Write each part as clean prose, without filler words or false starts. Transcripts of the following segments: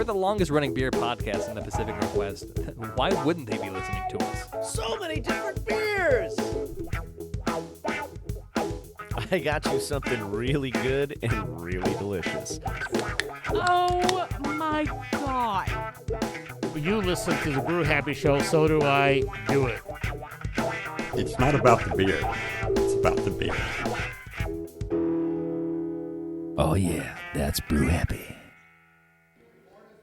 the longest-running beer podcast in the Pacific Northwest. Why wouldn't they be listening to us? So many different beers! I got you something really good and really delicious. Oh my God. You listen to the Brew Happy show, so do I. Do it. It's not about the beer. It's about the beer. Oh yeah, that's Brew Happy.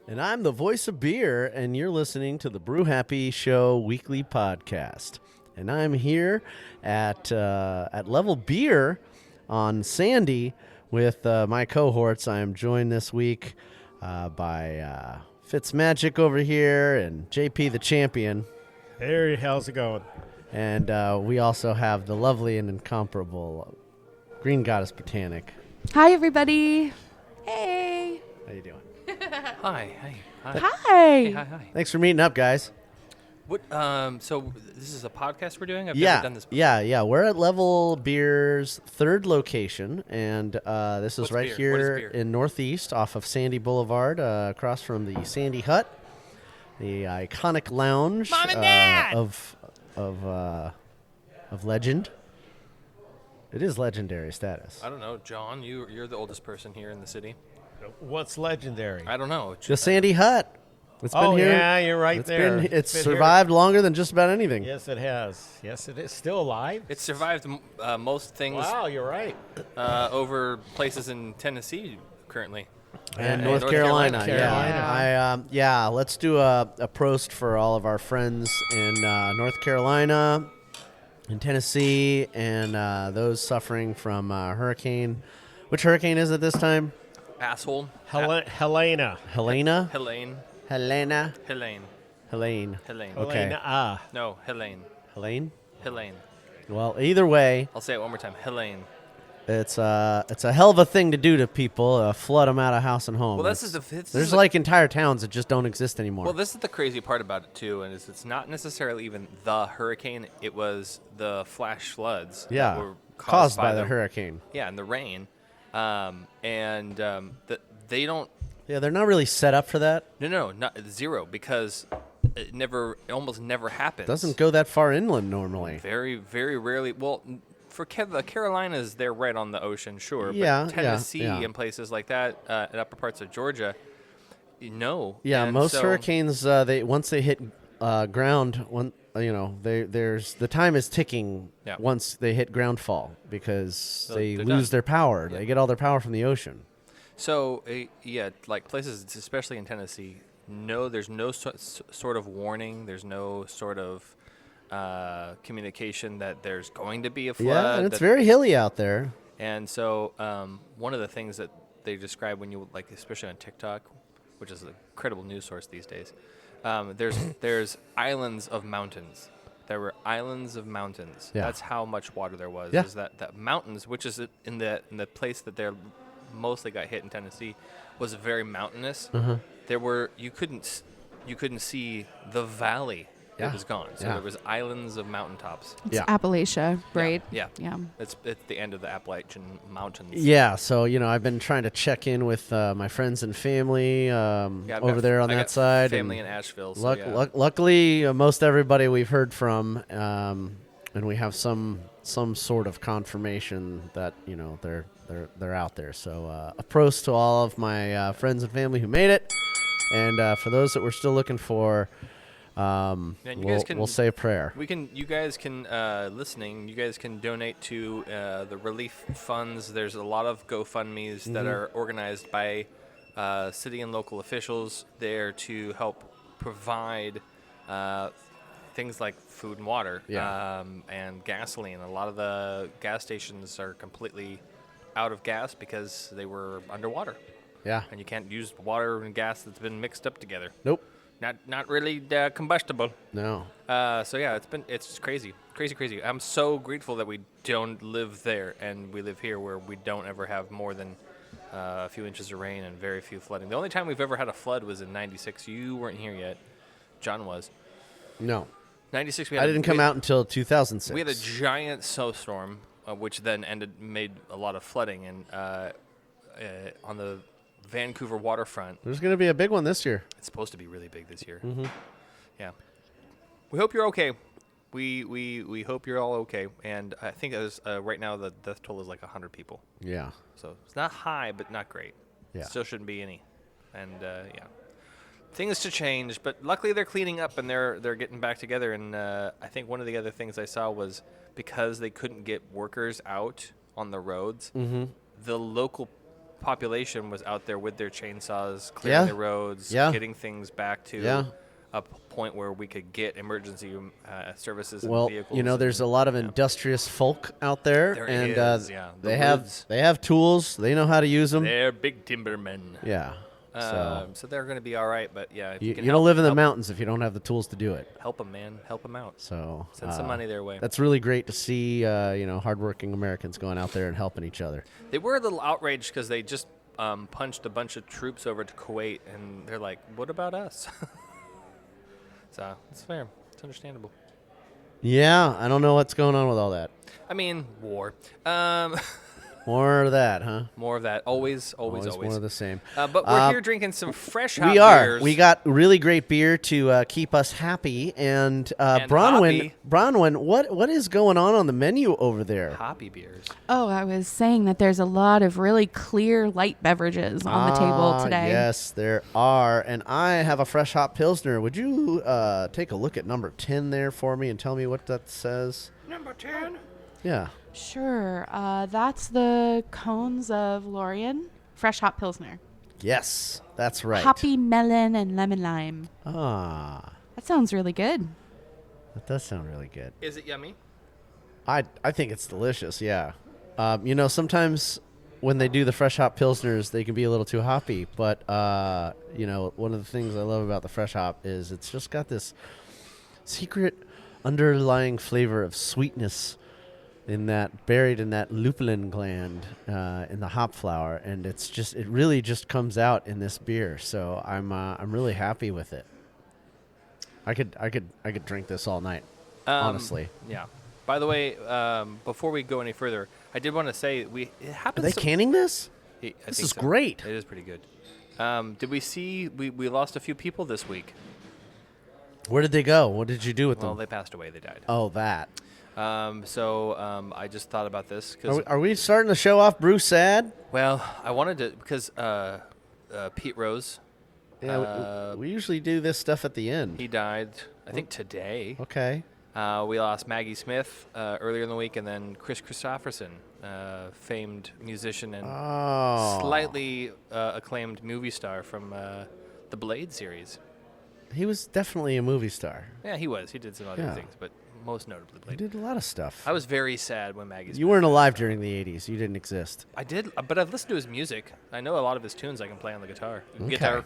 And I'm the voice of beer, and you're listening to the Brew Happy Show weekly podcast. And I'm here at Level Beer on Sandy with my cohorts. I am joined this week by Fitzmagic over here and JP the Champion. Hey, how's it going? And we also have the lovely and incomparable Green Goddess Botanic. Hi, everybody. Hey. How you doing? Hi. Hi. Hi. Thanks for meeting up, guys. What? So this is a podcast we're doing? I've Yeah, never done this before. yeah. We're at Level Beer's third location, and this is What's right beer? What is here beer? in Northeast off of Sandy Boulevard, across from the Sandy Hut, the iconic lounge Mom and Dad! of legend. It is legendary status. I don't know, John. You're the oldest person here in the city. What's legendary? I don't know. The Sandy Hut. It's been here. Yeah, you're right It's there. It's been survived longer than just about anything. Here. Yes, it has. Yes, it is. Still alive? It survived most things Wow, you're right. over places in Tennessee currently. And Yeah, North North Carolina. Carolina. Yeah. Let's do a prost for all of our friends in North Carolina, in Tennessee, and those suffering from hurricane. Which hurricane is it this time? Asshole. Helena. Helena. Helene. Helena. Helene. Helene. Helene. Okay. Helena. No, Helene. Helene. Helene. Well, either way, I'll say it one more time. Helene. it's a hell of a thing to do to people. Flood them out of house and home. Well, this is the. There's like entire towns that just don't exist anymore. Well, this is the crazy part about it too, and it's not necessarily even the hurricane. It was the flash floods. yeah, That were caused by the hurricane. Yeah, and the rain, they don't. Yeah, they're not really set up for that. No, not zero, because it almost never happens. Doesn't go that far inland normally. Very, very rarely. Well, for the Carolinas, they're right on the ocean, sure. Yeah, but Tennessee yeah. and places like that, and upper parts of Georgia, no. Yeah, And most so- hurricanes once they hit ground, there's the time is ticking Yeah. once they hit groundfall because So they they're lose done. their power. Yeah. They get all their power from the ocean. So, like places, especially in Tennessee, there's no sort of warning. There's no sort of communication that there's going to be a flood. Yeah, and it's very hilly out there. And so, one of the things that they describe when you especially on TikTok, which is an incredible news source these days, there's islands of mountains. There were islands of mountains. Yeah. That's how much water there was. Yeah. Is that mountains, which is in the place that they're mostly got hit in Tennessee, was very mountainous. Uh-huh. You couldn't see the valley. Yeah. It was gone. So Yeah. there was islands of mountaintops. It's Yeah. Appalachia, right? Yeah. Yeah. It's the end of the Appalachian Mountains. Yeah, so I've been trying to check in with my friends and family Yeah, I've over got- there on I that got side. Family and in Asheville. So yeah. luckily, most everybody we've heard from, and we have some sort of confirmation that they're out there. So a prost to all of my friends and family who made it, and for those that we're still looking for, And you guys can- we'll say a prayer. You guys can listening. You guys can donate to the relief funds. There's a lot of GoFundMe's that are organized by city and local officials there to help provide things like food and water, Yeah. and gasoline. A lot of the gas stations are completely out of gas because they were underwater, Yeah. and you can't use water and gas that's been mixed up together. Nope. Not really combustible. No. So yeah, it's crazy. I'm so grateful that we don't live there and we live here where we don't ever have more than a few inches of rain and very few flooding. The only time we've ever had a flood was in '96. You weren't here yet. John was. No. '96. I didn't come out until 2006. We had a giant snowstorm, which then made a lot of flooding, and on the Vancouver waterfront. There's going to be a big one this year. It's supposed to be really big this year. Mm-hmm. Yeah. We hope you're okay. We hope you're all okay. And I think right now the death toll is like 100 people. Yeah. So it's not high, but not great. Yeah. Still shouldn't be any. And yeah, things to change. But luckily they're cleaning up and they're getting back together. And I think one of the other things I saw was because they couldn't get workers out on the roads, the local population was out there with their chainsaws, clearing the roads, getting things back to a point where we could get emergency services and vehicles. Well, there's a lot of industrious folk out there, There and is, they woods. have tools. They know how to use them. They're big timbermen. Yeah. So they're going to be all right. But yeah, if You can don't live in the mountains if you don't have the tools to do it. help them, man. Help them out. So Send some money their way. That's really great to see. Hardworking Americans going out there and helping each other. They were a little outraged because they just punched a bunch of troops over to Kuwait, and they're like, "What about us?" So it's fair. It's understandable. Yeah, I don't know what's going on with all that. I mean, war. More of that, huh? More of that. Always. More of the same. But we're here drinking some fresh hot We are. beers. We got really great beer to keep us happy. And Bronwyn, what is going on the menu over there? hoppy beers. Oh, I was saying that there's a lot of really clear light beverages on the table today. Yes, there are. And I have a fresh hop Pilsner. Would you take a look at number 10 there for me and tell me what that says? Number 10. Yeah. Sure. That's the Cones of Lorien Fresh Hop Pilsner. Yes, that's right. Hoppy melon and lemon lime. Ah, That sounds really good. that does sound really good. Is it yummy? I think it's delicious, yeah. Sometimes when they do the fresh hop Pilsners, they can be a little too hoppy. But, one of the things I love about the fresh hop is it's just got this secret underlying flavor of sweetness buried in that lupulin gland in the hop flower, and it really just comes out in this beer. So I'm really happy with it. I could drink this all night, honestly. Yeah. By the way, before we go any further, I did want to say it Are happens. they canning this? I This think is so. great. It is pretty good. Did we see we lost a few people this week? Where did they go? What did you do with Well, them? they passed away. They died. Oh, that. So I just thought about this because Are we starting to show off Brew Sad? I wanted to because Pete Rose. Yeah, we usually do this stuff at the end. He died, I think, today. Okay. We lost Maggie Smith earlier in the week, and then Chris Christopherson, famed musician and slightly acclaimed movie star from the Blade series. He was definitely a movie star. Yeah, he was. He did some other Yeah. things, but most notably He Blade. did a lot of stuff. I was very sad when Maggie Smith. You weren't alive during the 80s. You didn't exist. I did, but I've listened to his music. I know a lot of his tunes I can play on the guitar. Guitar.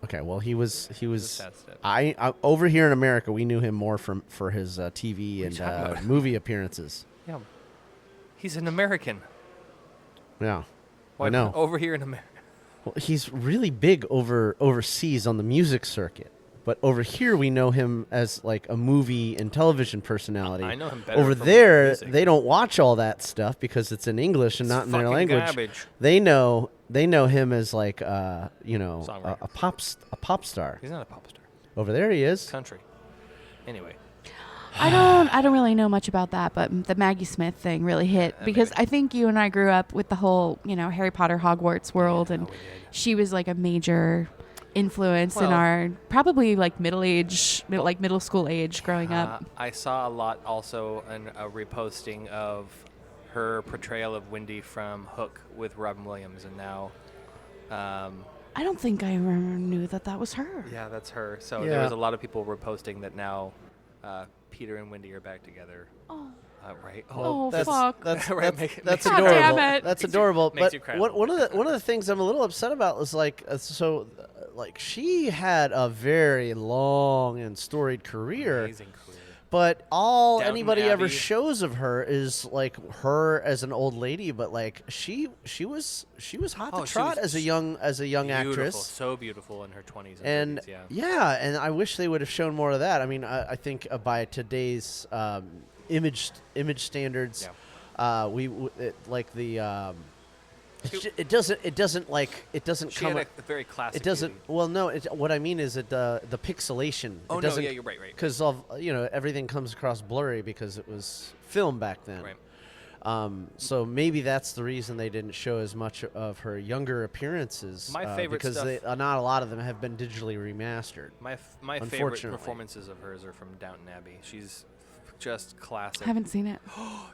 Okay, well, he was sad stuff. I over here in America, we knew him more for his TV and talking about? movie appearances. Yeah. He's an American. Yeah. Why I know. not over here in America. Well, he's really big overseas on the music circuit. But over here, we know him as like a movie and television personality. I know him better Over from there, music. they don't watch all that stuff because it's in English and It's not in their fucking language. garbage. They know him as like a Songwriter. pop star. He's not a pop star. Over there, he is. Country. Anyway. I don't really know much about that, but the Maggie Smith thing really hit because I think you and I grew up with the whole, Harry Potter Hogwarts world, and we did. she was like a major influence in Well- our probably like middle school age growing up. I saw a lot also in a reposting of her portrayal of Wendy from Hook with Robin Williams, and now, I don't think I knew that was her. yeah, that's her. So Yeah. there was a lot of people reposting that now Peter and Wendy are back together. Oh. Right? Oh, That's fuck. that's Right, that's, make- that's make- God adorable. damn it. That's Makes you- adorable. makes But you cry. one of the things I'm a little upset about was like she had a very long and storied career. Amazing career. But all Downton anybody ever Abbey. shows of her is like her as an old lady, but like she was hot Oh, to she trot was as a young Beautiful, actress. so beautiful in her 20s And 30s, yeah. and I wish they would have shown more of that. I mean, I think by today's image standards, Yeah. like the It doesn't She come. had a very classic. It doesn't. beauty. Well, no. What I mean is that the pixelation. Oh it no, doesn't, yeah, you're right. Because of everything comes across blurry because it was film back then. Right. So maybe that's the reason they didn't show as much of her younger appearances. My favorite because stuff- not a lot of them have been digitally remastered. My favorite Unfortunately. performances of hers are from Downton Abbey. She's just classic. I haven't seen it.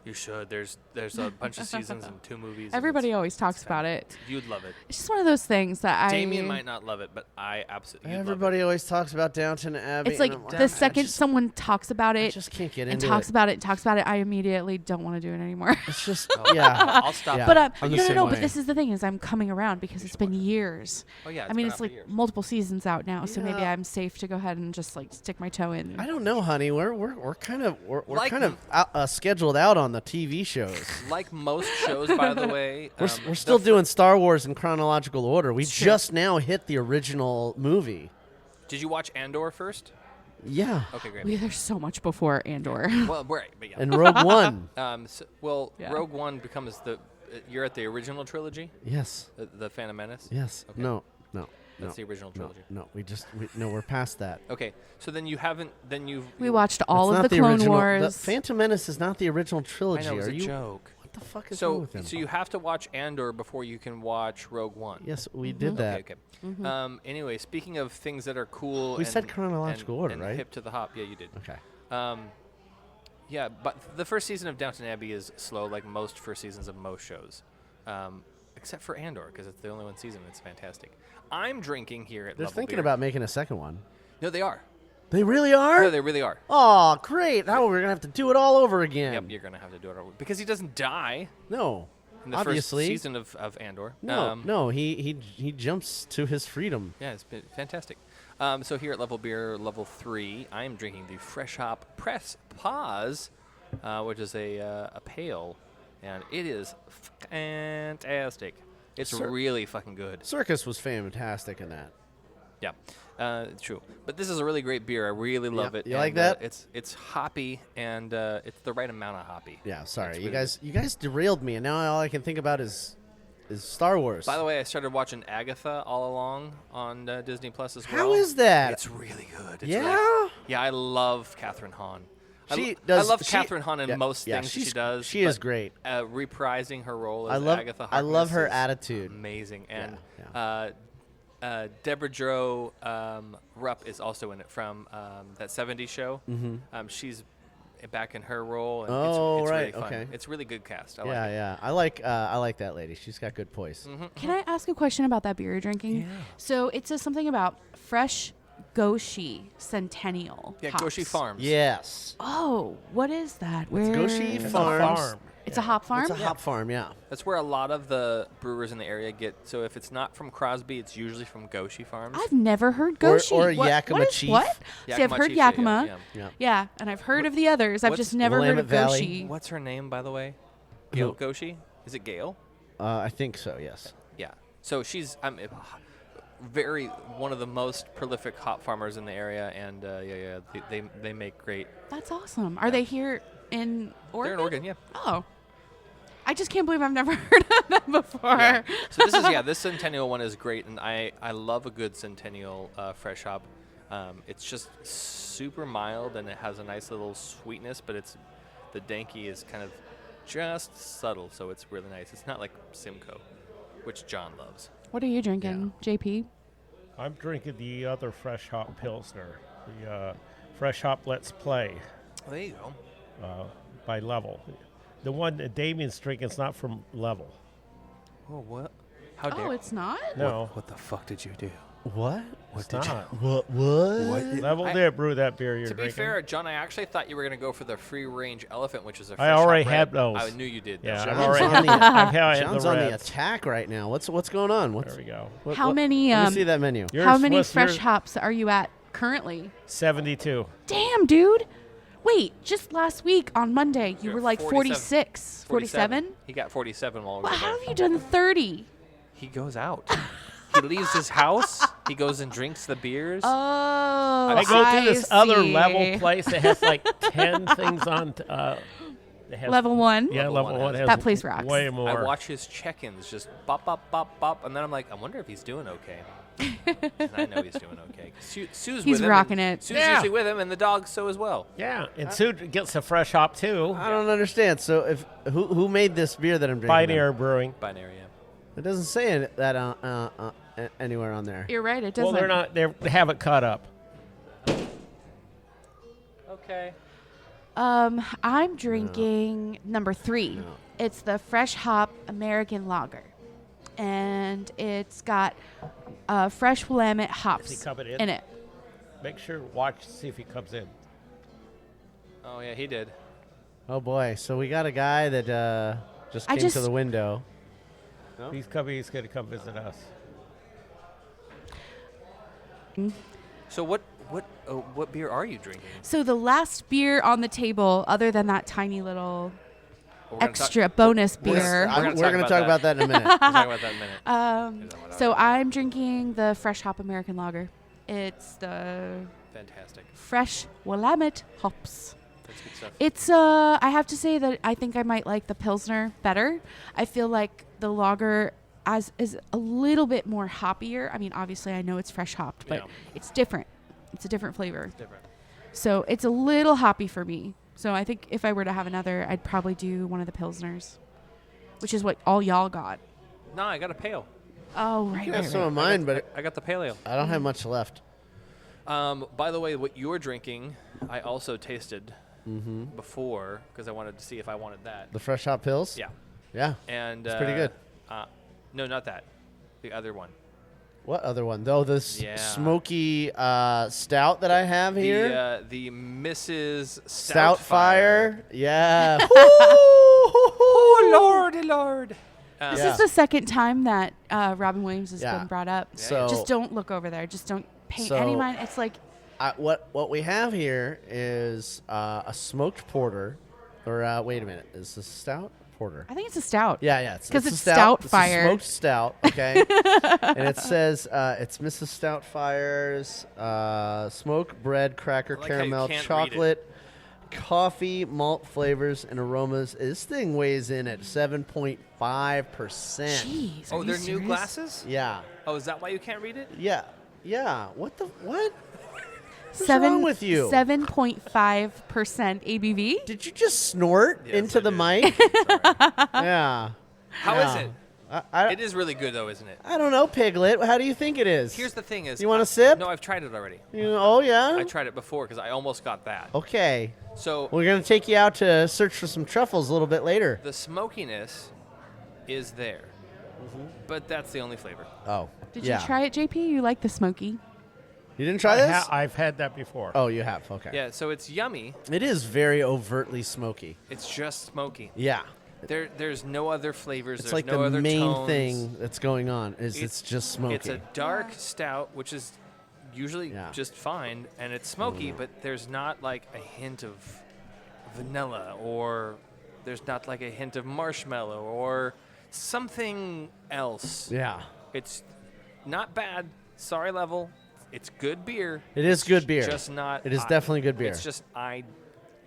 You should. There's a bunch of seasons and 2 movies. and Everybody it's- always talks it's about fantastic. it. You'd love it. It's just one of those things that Damien might not love it, but I absolutely. you'd love Everybody always talks about Downton Abbey. It's and like I'm the I second just- someone talks about I it just can't get and into talks it. about it, I immediately don't want to do it anymore. It's just Oh, yeah. I'll stop. Yeah. But I'm the no, same no. way. But this is the thing: is I'm coming around because it's been years. Oh yeah. I mean, been it's out for like years. multiple seasons out now, so maybe Yeah. I'm safe to go ahead and just like stick my toe in. I don't know, honey. We're kind of Like- kind of scheduled out on the TV shows. Like most shows, by the way. We're still the doing Star Wars in chronological order. We Sure. just now hit the original movie. Did you watch Andor first? Yeah. Okay, great. There's so much before Andor. Well, right, but yeah. And Rogue One. Yeah. Rogue One becomes the. You're at the original trilogy, Yes. the Phantom Menace. Yes. Okay. No. That's the original trilogy. No. We're past that. Okay, so then you haven't. Then you've. We watched all That's of not the Clone original. Wars. The Phantom Menace is not the original I trilogy. know it was Are a you? joke. What the fuck is wrong with him? So you have to watch Andor before you can watch Rogue One. Yes, we did that. Okay. Anyway, speaking of things that are cool. We said and- chronological and- order, and right? Hip to the hop. Yeah, you did. Okay. Yeah, but the first season of Downton Abbey is slow, like most first seasons of most shows, except for Andor, because it's the only one season. It's fantastic. I'm drinking here at They're Level thinking Beer. about making a second one. No, they are. They really are? No, they really are. Oh, great. Now we're going to have to do it all over again. Yep, you're gonna have to do it over because he doesn't die No. in the Obviously. first season of Andor. No, he jumps to his freedom. Yeah, it's been fantastic. So here at Level Beer, Level 3, I'm drinking the Fresh Hop Press Pause, which is a pale, and it is fantastic. It's really fucking good. Circus was fantastic in that. Yeah, true. But this is a really great beer. I really love it. You like and, that? It's hoppy, and it's the right amount of hoppy. Yeah, sorry. It's You really guys you guys derailed me, and now all I can think about is Star Wars. By the way, I started watching Agatha all along on Disney Plus as well. How is that? It's really good. It's Yeah? really- yeah, I love Catherine Hahn. She I does- love she- Catherine Hahn in yeah, most yeah, things she she's- does. she is but, great. Reprising her role as I love Agatha I love Harkness her is attitude. Amazing. And yeah. Deborah Jo Rupp is also in it from that 70s show. Mm-hmm. She's back in her role. And Oh, it's right, really fun. okay. It's really good cast. I Yeah, like it. yeah. I like that lady. She's got good poise. Can I ask a question about that beer you're drinking? Yeah. So it says something about fresh Goshi Centennial. Yeah, hops. Goshi Farms. Yes. Oh, what is that? Where? Goshi It's a Farms. farm. It's a hop farm. It's a hop farm, yeah. That's where a lot of the brewers in the area get. So if it's not from Crosby, it's usually from Goshi Farms. I've never heard Or- Goshi. or What Yakima is- Chief. What? See, I've Yakima heard Chief, yeah, Yakima. yeah. Yeah. And I've heard of the others. I've what's just never heard Willamette of Valley? Goshi. What's her name, by the way? Gail Who? Goshi? Is it Gail? I think so, yes. Yeah. So she's very one of the most prolific hop farmers in the area, and they make great. That's awesome. Are they here in Oregon? They're in Oregon, yeah. Oh. I just can't believe I've never heard of them before. Yeah. So this Centennial one is great, and I love a good Centennial fresh hop. It's just super mild, and it has a nice little sweetness, but the danky is kind of just subtle, so it's really nice. It's not like Simcoe, which John loves. What are you drinking, JP? I'm drinking the other fresh hop Pilsner, the fresh hop Let's Play Oh, there you go. by Level. The one that Damian's drinking is not from Level. Oh, what? How dare Oh, it's not? No, What the fuck did you do? What? it's not. What? Level did brew that beer you're To be drinking. fair, John, I actually thought you were going to go for the free-range elephant, which is a I fresh already hop had red. those. I knew you did. Yeah, That's I've right. already John's had, I've had John's the on the reds. attack right now. What's going on? There we go. How many Let me see that menu. Yours how many was fresh your hops are you at currently? 72. Damn, dude. Wait, just last week on Monday, you You're were like 47. 46. 47? He got 47 while we Well, were how there. have you done 30? He goes out. He leaves his house. He goes and drinks the beers. Oh, I go to this other see. Level place that has like 10 things on. has Level 1. Yeah, Level level one one has has That place rocks. way more. I watch his check-ins just bop, bop, bop, bop, and then I'm like, I wonder if he's doing okay. And I know he's doing okay. Sue's He's with him. rocking and it. Sue's Yeah. usually with him, and the dog so as well. Yeah, and Sue gets a fresh hop too. I don't understand. So if who made this beer that I'm drinking? Pioneer Brewing. Binary, yeah. It doesn't say that anywhere on there. You're right. It Well, doesn't. they have it cut up. Okay. I'm drinking number 3. No. It's the Fresh Hop American Lager, and it's got fresh Willamette hops Does he cup it in? in it. Make sure see if he comes in. Oh, yeah, he did. Oh boy! So we got a guy that just came to the window. No? He's coming. He's going to come visit us. So what beer are you drinking? So the last beer on the table, other than that tiny little We're gonna extra bonus we're beer. gonna We're going to talk about that in a minute. We'll talk about that in a minute. So I'm drinking the Fresh Hop American Lager. It's the Fantastic. fresh Willamette hops. That's good stuff. It's I have to say that I think I might like the Pilsner better. I feel like the lager is a little bit more hoppier. I mean, obviously I know it's fresh hopped, but Yeah. it's different. It's a different flavor. Different. So it's a little hoppy for me. So I think if I were to have another, I'd probably do one of the Pilsners, which is what all y'all got. No, I got a pale. Oh, right, Yeah, right, some right. of mine, but I got the pale ale. I don't have much left. By the way, what you're drinking, I also tasted before because I wanted to see if I wanted that. The fresh hop pills. Yeah. Yeah. And It's pretty good. No, not that. The other one. What other one? Though this Yeah. smoky stout that I have here. The Mrs. Stoutfire. Yeah. Oh, Lordy Lord. This Yeah. is the second time that Robin Williams has Yeah. been brought up. So Just don't look over there. Just don't paint So- any mind. It's like what we have here is a smoked porter, or wait a minute, is this stout porter? I think it's a stout. Yeah, it's 'Cause a it's stout. It's a Stoutfire. smoked stout, okay. And it says it's Mrs. Stoutfire's smoked bread, cracker, I like how you caramel, can't read it. chocolate, coffee, malt flavors, and aromas. This thing weighs in at 7.5%. Jeez. Oh, are you they're new serious? glasses? Yeah, Oh, is that why you can't read it? yeah. What? What's wrong with you? 7.5% ABV. Did you just snort Yes, into I the did. mic? Sorry. Yeah. How is Yeah. it? I It is really good, though, isn't it? I don't know, Piglet. How do you think it is? Here's the thing: is You want a sip? No, I've tried it already. Oh yeah. I tried it before because I almost got that. Okay. So We're gonna take you out to search for some truffles a little bit later. the smokiness is there, but that's the only flavor. Oh. Did yeah. you try it, JP? You like the smoky? You didn't try this? I've had that before. Oh, you have. Okay. Yeah, so it's yummy. It is very overtly smoky. It's just smoky. Yeah. There's no other flavors. It's there's like no the other main tones. thing that's going on is it's just smoky. It's a dark stout, which is usually Yeah. just fine, and it's smoky, but there's not like a hint of vanilla, or there's not like a hint of marshmallow, or something else. Yeah. It's not bad. Sorry, level. It's good beer. It is good beer. Just not. It is definitely good beer. It's just I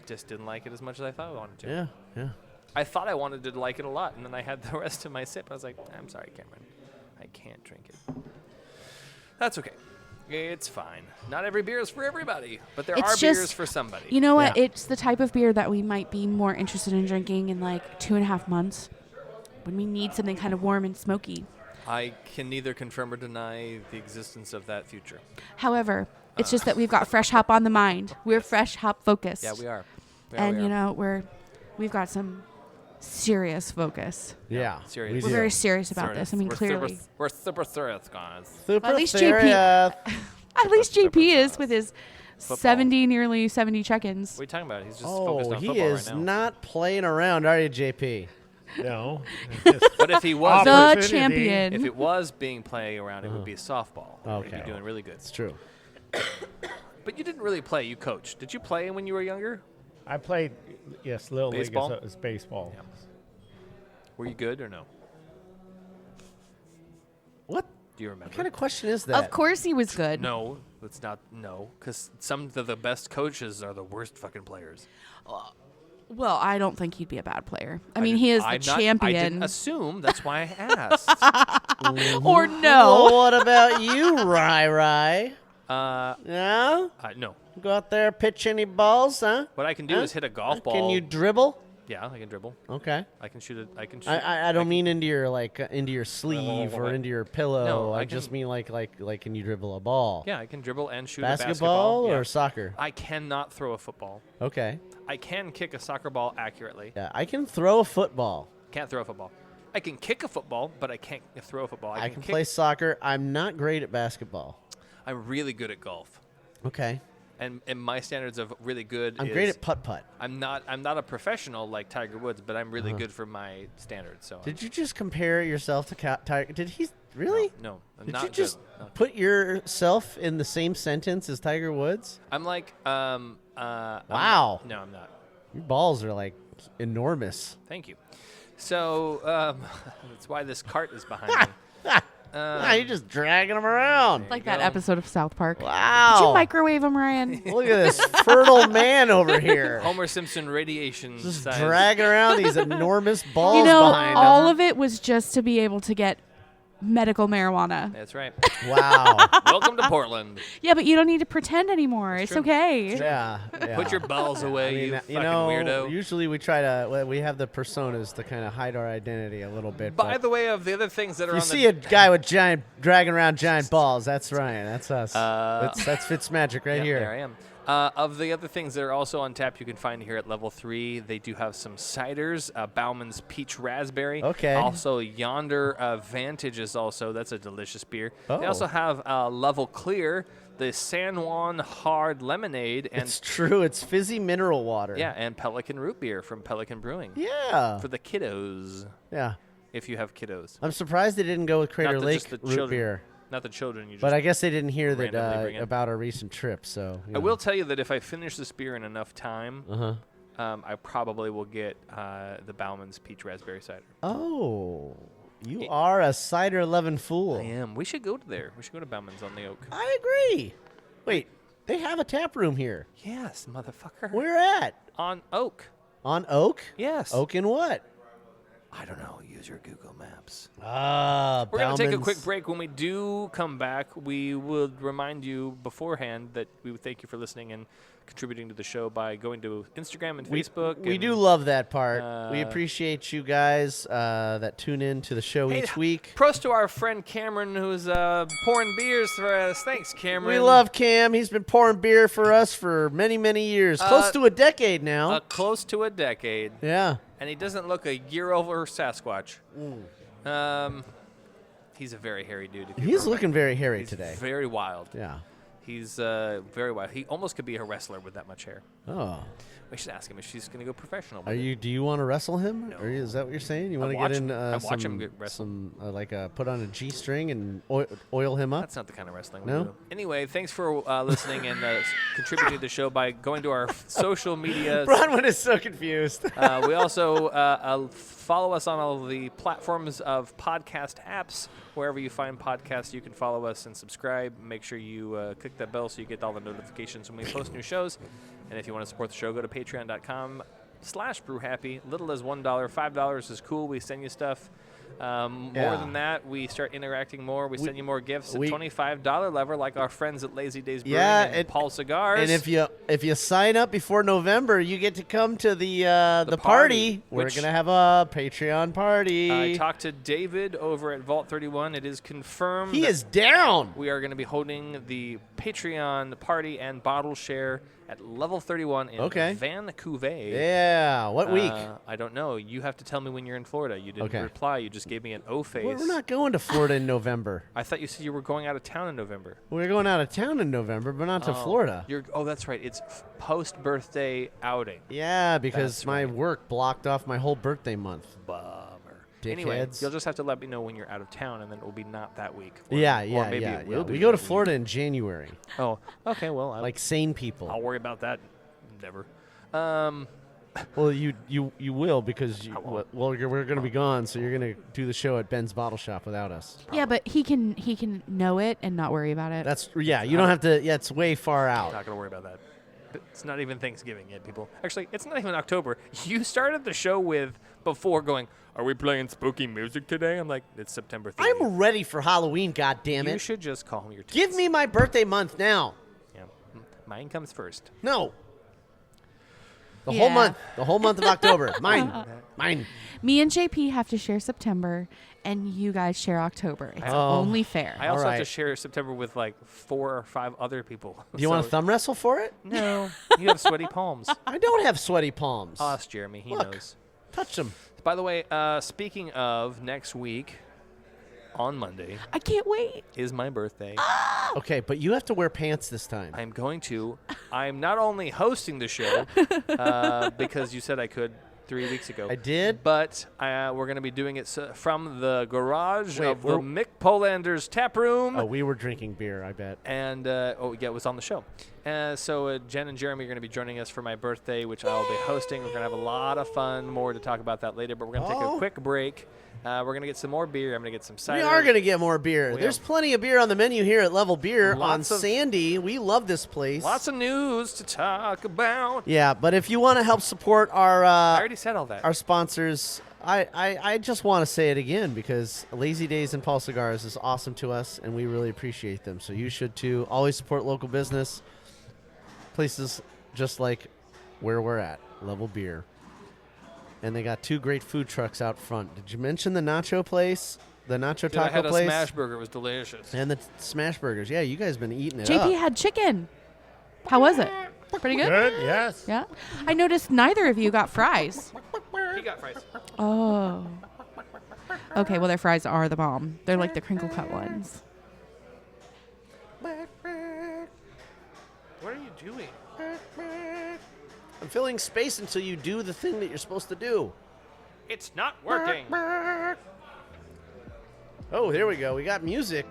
just didn't like it as much as I thought I wanted to. Yeah. Yeah. I thought I wanted to like it a lot, and then I had the rest of my sip. I was like, I'm sorry, Cameron. I can't drink it. That's okay. It's fine. Not every beer is for everybody, but there It's are beers just- for somebody. You know what? Yeah. It's the type of beer that we might be more interested in drinking in like 2.5 months when we need something kind of warm and smoky. I can neither confirm or deny the existence of that future. However, it's just that we've got fresh hop on the mind. We're fresh hop focused. Yeah, we are. Yeah, And we you are. know, we've got some serious focus. Yeah. serious. we We're do. very serious about Serious. this. I mean, We're clearly. we're super serious, guys. Super At least serious. At least Super JP is serious. with his Football. nearly 70 check-ins. What are you talking about? He's just focused Oh, on he football is right now. not playing around, are you, JP? No. But if he was, The Opportunity. champion. if it was being playing around, it would be softball. He'd Okay. be doing really good. It's true. But you didn't really play. You coached. Did you play when you were younger? I played, yes, Little Baseball? League is baseball. Yeah. Were you good or no? What Do you remember? kind of question is that? Of course he was good. No, it's not. No, because some of the best coaches are the worst fucking players. Well, I don't think he'd be a bad player. I mean, he is the I champion. didn't assume. That's why I asked. Or no. Well, what about you, Rai? uh, No? no. Go out there, pitch any balls, huh? What I can do is hit a golf ball. Can you dribble? Yeah, I can dribble. Okay. I can shoot it. I can shoot. I don't mean into your into your sleeve or into your pillow. No, I I just can- mean like can you dribble a ball? Yeah, I can dribble and shoot Basketball a basketball or Yeah. soccer? I cannot throw a football. Okay. I can kick a soccer ball accurately. Yeah, I can throw a football. Can't throw a football. I can kick a football, but I can't throw a football. I can kick- play soccer. I'm not great at basketball. I'm really good at golf, Okay. and my standards of really good. I'm is great at putt-putt. I'm not a professional like Tiger Woods, but I'm really good for my standards. So Did you just compare yourself to Tiger? Did he really? no, I'm Did not you good. just No. put yourself in the same sentence as Tiger Woods? I'm like Wow. No, I'm not. Your balls are like enormous. Thank you. So that's why this cart is behind me. You're just dragging them around. Like you that go. episode of South Park. Wow. Did you microwave him, Ryan? Look at this fertile man over here. Homer Simpson radiation Just size. dragging around these enormous balls You know, behind all him. of it was just to be able to get medical marijuana. That's right. Wow. Welcome to Portland. Yeah, but you don't need to pretend anymore. It's true. okay. Yeah. Put your balls away, I mean, you fucking you know, weirdo. usually we try to, we have the personas to kind of hide our identity a little bit. By but the way, of the other things that are you on see the a guy with dragging around giant balls. That's Ryan. That's us. Uh, that's Fitzmagic right yeah, here. there I am. Of the other things that are also on tap, you can find here at level 3. They do have some ciders. Bauman's Peach Raspberry. Okay. Also, Yonder Vantage is also. That's a delicious beer. They Oh. also have level Clear, the San Juan Hard Lemonade, and It's true. It's fizzy mineral water. yeah, and Pelican Root Beer from Pelican Brewing Yeah. for the kiddos. Yeah. If you have kiddos, I'm surprised they didn't go with Crater Not the- Lake just the root children. beer. not the children. You just But I guess they didn't hear that randomly bring in. about our recent trip. So I will tell you that if I finish this beer in enough time, I probably will get the Bauman's Peach Raspberry Cider. Oh, you are a cider loving fool. I am. We should go to there. We should go to Bauman's on the Oak. I agree. Wait, they have a tap room here. Yes, motherfucker. Where at? On Oak. On Oak? Yes. Oak in what? I don't know. Use your Google Maps. Ah, We're going to take a quick break. When we do come back, we would remind you beforehand that we would thank you for listening and contributing to the show by going to Instagram and Facebook. We and do love that part. We appreciate you guys that tune in to the show Hey, each week. Prost to our friend Cameron, who's pouring beers for us. Thanks, Cameron. We love Cam. He's been pouring beer for us for many, many years. Close to a decade now. Close to a decade. Yeah. And he doesn't look a year over Sasquatch. He's a very hairy dude. if you He's remember. looking very hairy He's today. very wild. Yeah. He's very wild. He almost could be a wrestler with that much hair. Oh. We should ask him if she's going to go professional. Are with it. you? Do you want to wrestle him? No. Or is that what you're saying? You I want to watch get him- in I watch him get wrestle. put on a G-string and oil him up? That's not the kind of wrestling No? we do. Anyway, thanks for listening and contributing to the show by going to our social media. Bronwyn is so confused. We also follow us on all of the platforms of podcast apps. Wherever you find podcasts, you can follow us and subscribe. Make sure you click that bell so you get all the notifications when we post new shows. And if you want to support the show, go to patreon.com/brewhappy. Little as $1, $5 is cool. We send you stuff. More than that, we start interacting more. We send you more gifts at $25 level, like our friends at Lazy Days Brewing and Paul Cigars. And if you sign up before November, you get to come to the party. We're which- gonna have a Patreon party. I talked to David over at Vault 31. It is confirmed. He that is down. We are going to be holding the Patreon party and bottle share at level 31 in Vancouver. Yeah. What week? I don't know. You have to tell me when you're in Florida. You didn't Okay. reply. You just gave me an O face. We're not going to Florida in November. I thought you said you were going out of town in November. We're going out of town in November, but not to Florida. That's right. It's post-birthday outing. Yeah, because That's my right. work blocked off my whole birthday month. Bummer. Anyway, Dickheads. you'll just have to let me know when you're out of town, and then it will be not that week. Or maybe it will be We go to that week. Florida in January, Oh, okay. Well, like sane people. I'll worry about that endeavor. Well, you will because I won't. we're going to be gone, so you're going to do the show at Ben's Bottle Shop without us. Yeah, but he can know it and not worry about it. That's You don't have to. Yeah, it's way far out. Not gonna worry about that. It's not even Thanksgiving yet, people. Actually, it's not even October. You started the show with before going, "Are we playing spooky music today?" I'm like, "It's September 30th." I'm ready for Halloween, goddammit. You should just calm your tits. Give me my birthday month now. Yeah. Mine comes first. No. The Yeah. whole month. The whole month of October. Mine. Mine. Me and JP have to share September, and you guys share October. It's Oh. only fair. I also have to right. share September with like 4 or 5 other people. Do you want to thumb wrestle for it? No. You have sweaty palms. I don't have sweaty palms. Ask Jeremy. He Look. knows. Touch them. By the way, speaking of next week, on Monday, I can't wait. is my birthday. Okay, but you have to wear pants this time. I'm going to. I'm not only hosting the show because you said I could 3 weeks ago. I did. But we're going to be doing it from the garage Wait, of the Mick Polander's tap room. Oh, we were drinking beer, I bet. And, it was on the show. So Jen and Jeremy are going to be joining us for my birthday, which I'll be hosting. We're going to have a lot of fun. More to talk about that later. But we're going to take a quick break. We're going to get some more beer. I'm going to get some cider. We are going to get more beer. We There's have- plenty of beer on the menu here at Level Beer on Lots of- Sandy. We love this place. Lots of news to talk about. Yeah, but if you want to help support our I already said all that. our sponsors, I just want to say it again because Lazy Days and Paul Cigars is awesome to us, and we really appreciate them. So you should too. Always support local business. Places just like where we're at, Level Beer. And they got 2 great food trucks out front. Did you mention the nacho place? The nacho Dude, I taco had a place? smash burger. It was delicious. And the smash burgers. Yeah, you guys been eating it JP up. had chicken. How was it? Pretty good? Good, yes. Yeah. I noticed neither of you got fries. He got fries. Oh. Okay, well, their fries are the bomb. They're like the crinkle cut ones. What are you doing? I'm filling space until you do the thing that you're supposed to do. It's not working. Oh, here we go. We got music.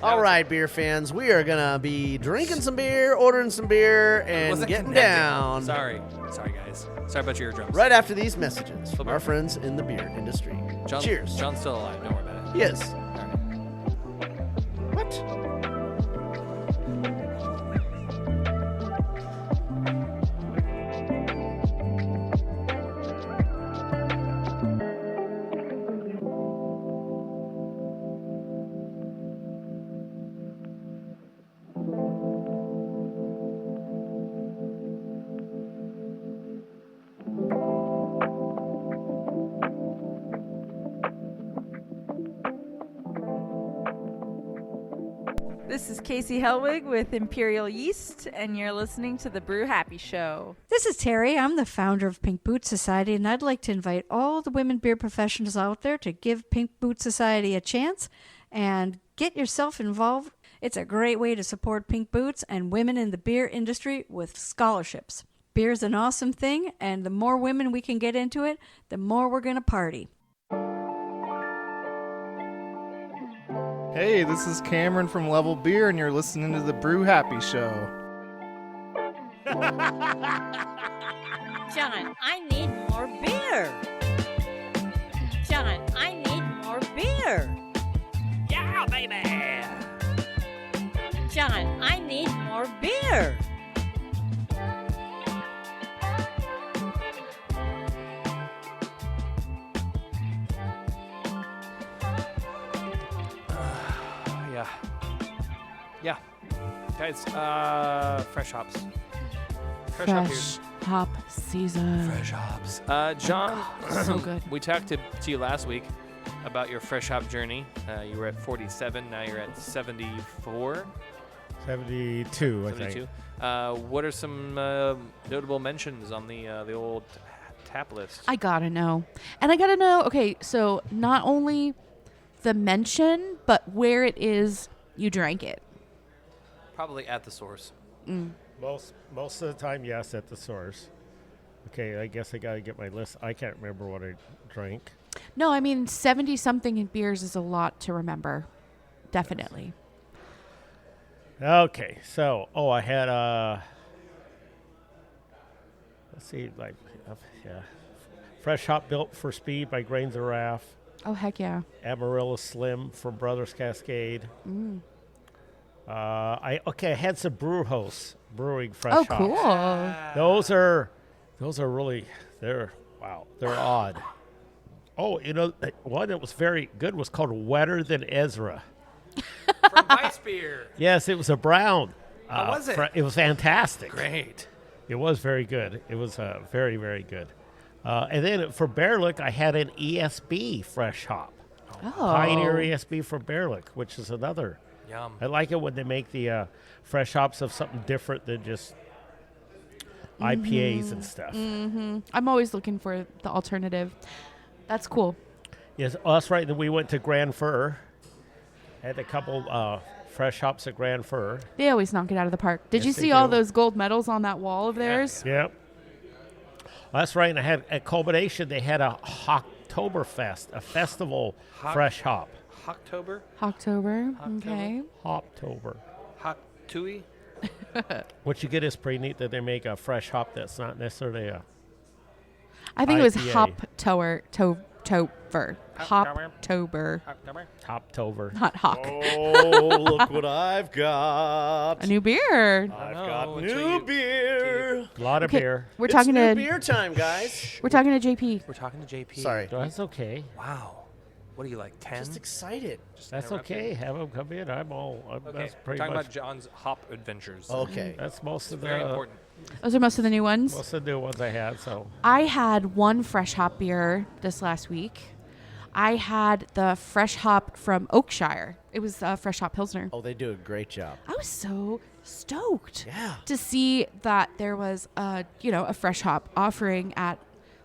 All right, beer fans. We are going to be drinking some beer, ordering some beer, and Wasn't getting connected. down. Sorry, guys. Sorry about your eardrums. Right after these messages from Flip our it. friends in the beer industry. Cheers. John's still alive. Don't worry about it. Yes. All right. What? This is Casey Helwig with Imperial Yeast, and you're listening to the Brew Happy Show. This is Terry. I'm the founder of Pink Boot Society, and I'd like to invite all the women beer professionals out there to give Pink Boot Society a chance and get yourself involved. It's a great way to support Pink Boots and women in the beer industry with scholarships. Beer's an awesome thing, and the more women we can get into it, the more we're going to party. Hey, this is Cameron from Level Beer, and you're listening to the Brew Happy Show. John, I need more beer. John, I need more beer. Yeah, baby! John, I need more beer. Yeah. Guys, fresh hops. Fresh hop Fresh beers. hop season. Fresh hops. John, So good. we talked to you last week about your fresh hop journey. You were at 47, now you're at 74. 72, I 72. think. What are some notable mentions on the old tap list? I gotta know. And I gotta know, okay, so not only the mention, but where it is you drank it. Probably at the source. Most of the time, yes, at the source. Okay, I guess I got to get my list. I can't remember what I drank. No, I mean, 70-something in beers is a lot to remember. Definitely. Okay, so, I had, let's see, Fresh Hop Built for Speed by Grains of Wrath. Oh, heck yeah. Amarillo Slim from Brothers Cascade. I had some Brew House brewing fresh Oh, hops. cool. Those are really they're odd. Oh, one that was very good was called Wetter Than Ezra. From Weiss Beer. Yes, it was a brown. How was it? It was fantastic. Great. It was very good. It was very, very good. And then for Bearlick, I had an ESB fresh hop. Oh. Pioneer ESB from Bearlick, which is another. Yum. I like it when they make the fresh hops of something different than just IPAs and stuff. I'm always looking for the alternative. That's cool. Yes, us right. Then we went to Grand Fir. Had a couple fresh hops at Grand Fir. They always knock it out of the park. Did Yes, you they see all do. those gold medals on that wall of theirs? Yep. That's right. And I had at Culmination, they had a Hoptoberfest, a festival fresh hop. October? October. Okay. Hoptober. Hop-tui? What you get is pretty neat that they make a fresh hop that's not necessarily a. I think it was IPA. Hoptober. Hoptober. Hoptober. Not Hawk. Oh, look what I've got. A new beer. I've know, got until new you- beer. A lot of Okay, beer. we're It's talking new to beer time, guys. We're talking to JP. We're talking to JP. Sorry. That's okay. Wow. What are you, like 10? Just excited. That's okay. Have them come in. I'm Okay, that's we're pretty talking much. about John's hop adventures. Okay. That's most of Very the important. Those are most of the new ones. most of the new ones I had. So I had one fresh hop beer this last week. I had the fresh hop from Oakshire. It was a fresh hop Pilsner. Oh, they do a great job. I was so stoked Yeah. to see that there was a fresh hop offering at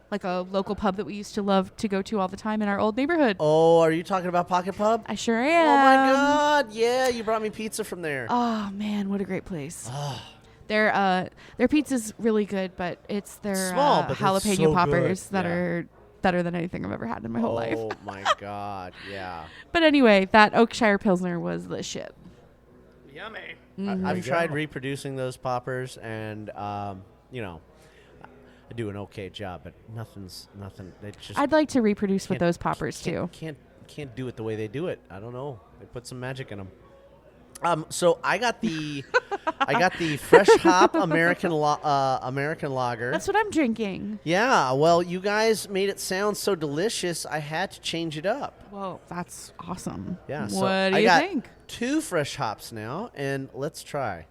like a local pub that we used to love to go to all the time in our old neighborhood. Oh, are you talking about Pocket Pub? I sure Oh am. my God! Yeah, you brought me pizza from there. Oh man, what a great place. Their pizza's really good, but it's their Small, but it's jalapeno so poppers good. that Yeah. are better than anything I've ever had in my whole life. Oh my God! Yeah. But anyway, that Oakshire Pilsner was the shit. Yummy. I've you tried go. reproducing those poppers, and I do an okay job, but nothing. They just I'd like to reproduce with can't- those poppers too. Can't do it the way they do it. I don't know. They put some magic in them. So I got the fresh hop American lager. That's what I'm drinking. Yeah, well, you guys made it sound so delicious, I had to change it up. Whoa, that's awesome. Yeah, so What do I you got think? 2 fresh hops now, and let's try.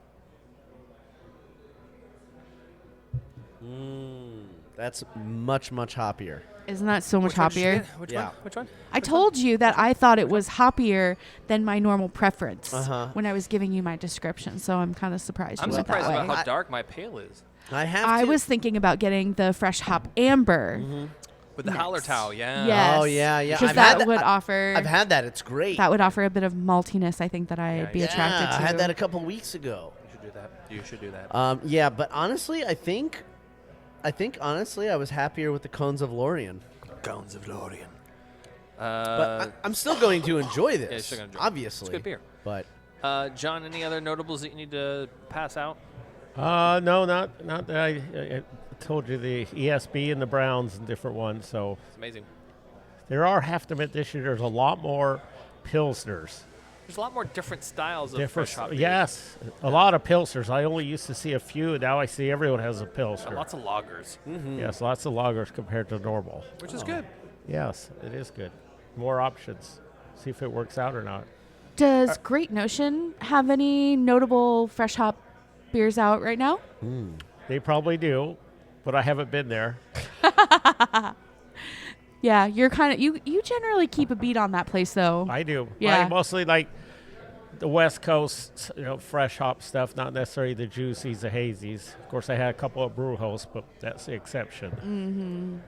That's much, much hoppier. Isn't that so much Which one did you hoppier? get? Which Yeah. one? Which one? I told you that I thought it was hoppier than my normal preference Uh-huh. when I was giving you my description. So I'm kind of surprised I'm you went surprised that about way. how dark my pale is. I was thinking about getting the fresh hop amber. With the Hallertau, yeah. Yes. Oh, yeah, yeah. Because I've had that would I- offer. I've had that. It's great. That would offer a bit of maltiness. I think that I'd be yeah. attracted to. I had that a couple weeks ago. You should do that. You should do that. Yeah, but honestly, I think honestly, I was happier with the Cones of Lorien. Gowns of Lorien. But I'm still going to enjoy this. you're still gonna enjoy it. Obviously, It's good beer. But John, any other notables that you need to pass out? no, not that I told you the ESB and the Browns and different ones. So It's amazing. there are, have to admit, this year there's a lot more Pilsners. There's a lot more different styles of Different, fresh hop beers. yes, a lot of Pilsners. I only used to see a few, and now I see everyone has a Pilsner. Lots of lagers, Yes, lots of lagers compared to normal. which is good. Yes, it is good. More options. See if it works out or not. Does Great Notion have any notable fresh hop beers out right now? They probably do, but I haven't been there. Yeah, you're kind of you generally keep a beat on that place though. I do. Yeah. I mostly like the West Coast, fresh hop stuff, not necessarily the juicies, the hazies. Of course, I had a couple of brew hosts, but that's the exception.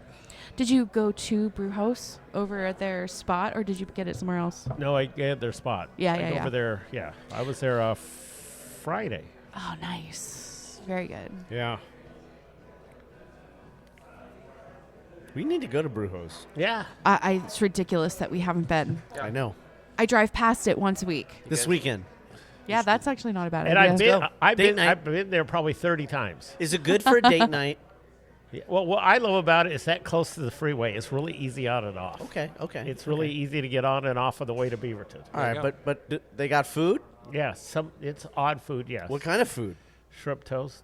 Did you go to Brew House over at their spot, or did you get it somewhere else? No, I get their spot. Yeah, I yeah, go yeah. over there. Yeah, I was there Friday. Oh, nice. Very good. yeah, we need to go to Brewhouse. Yeah. It's ridiculous that we haven't been. I know. I drive past it once a week. This weekend. Yeah, that's actually not a bad And idea. I've Date been night. I've been there probably 30 times. Is it good for a date night? Yeah, well, what I love about it is that close to the freeway. It's really easy on and off. Okay. It's really easy to get on and off on the way to Beaverton. All right, but they got food. Yeah, it's odd food, yes. What kind of food? Shrimp toast.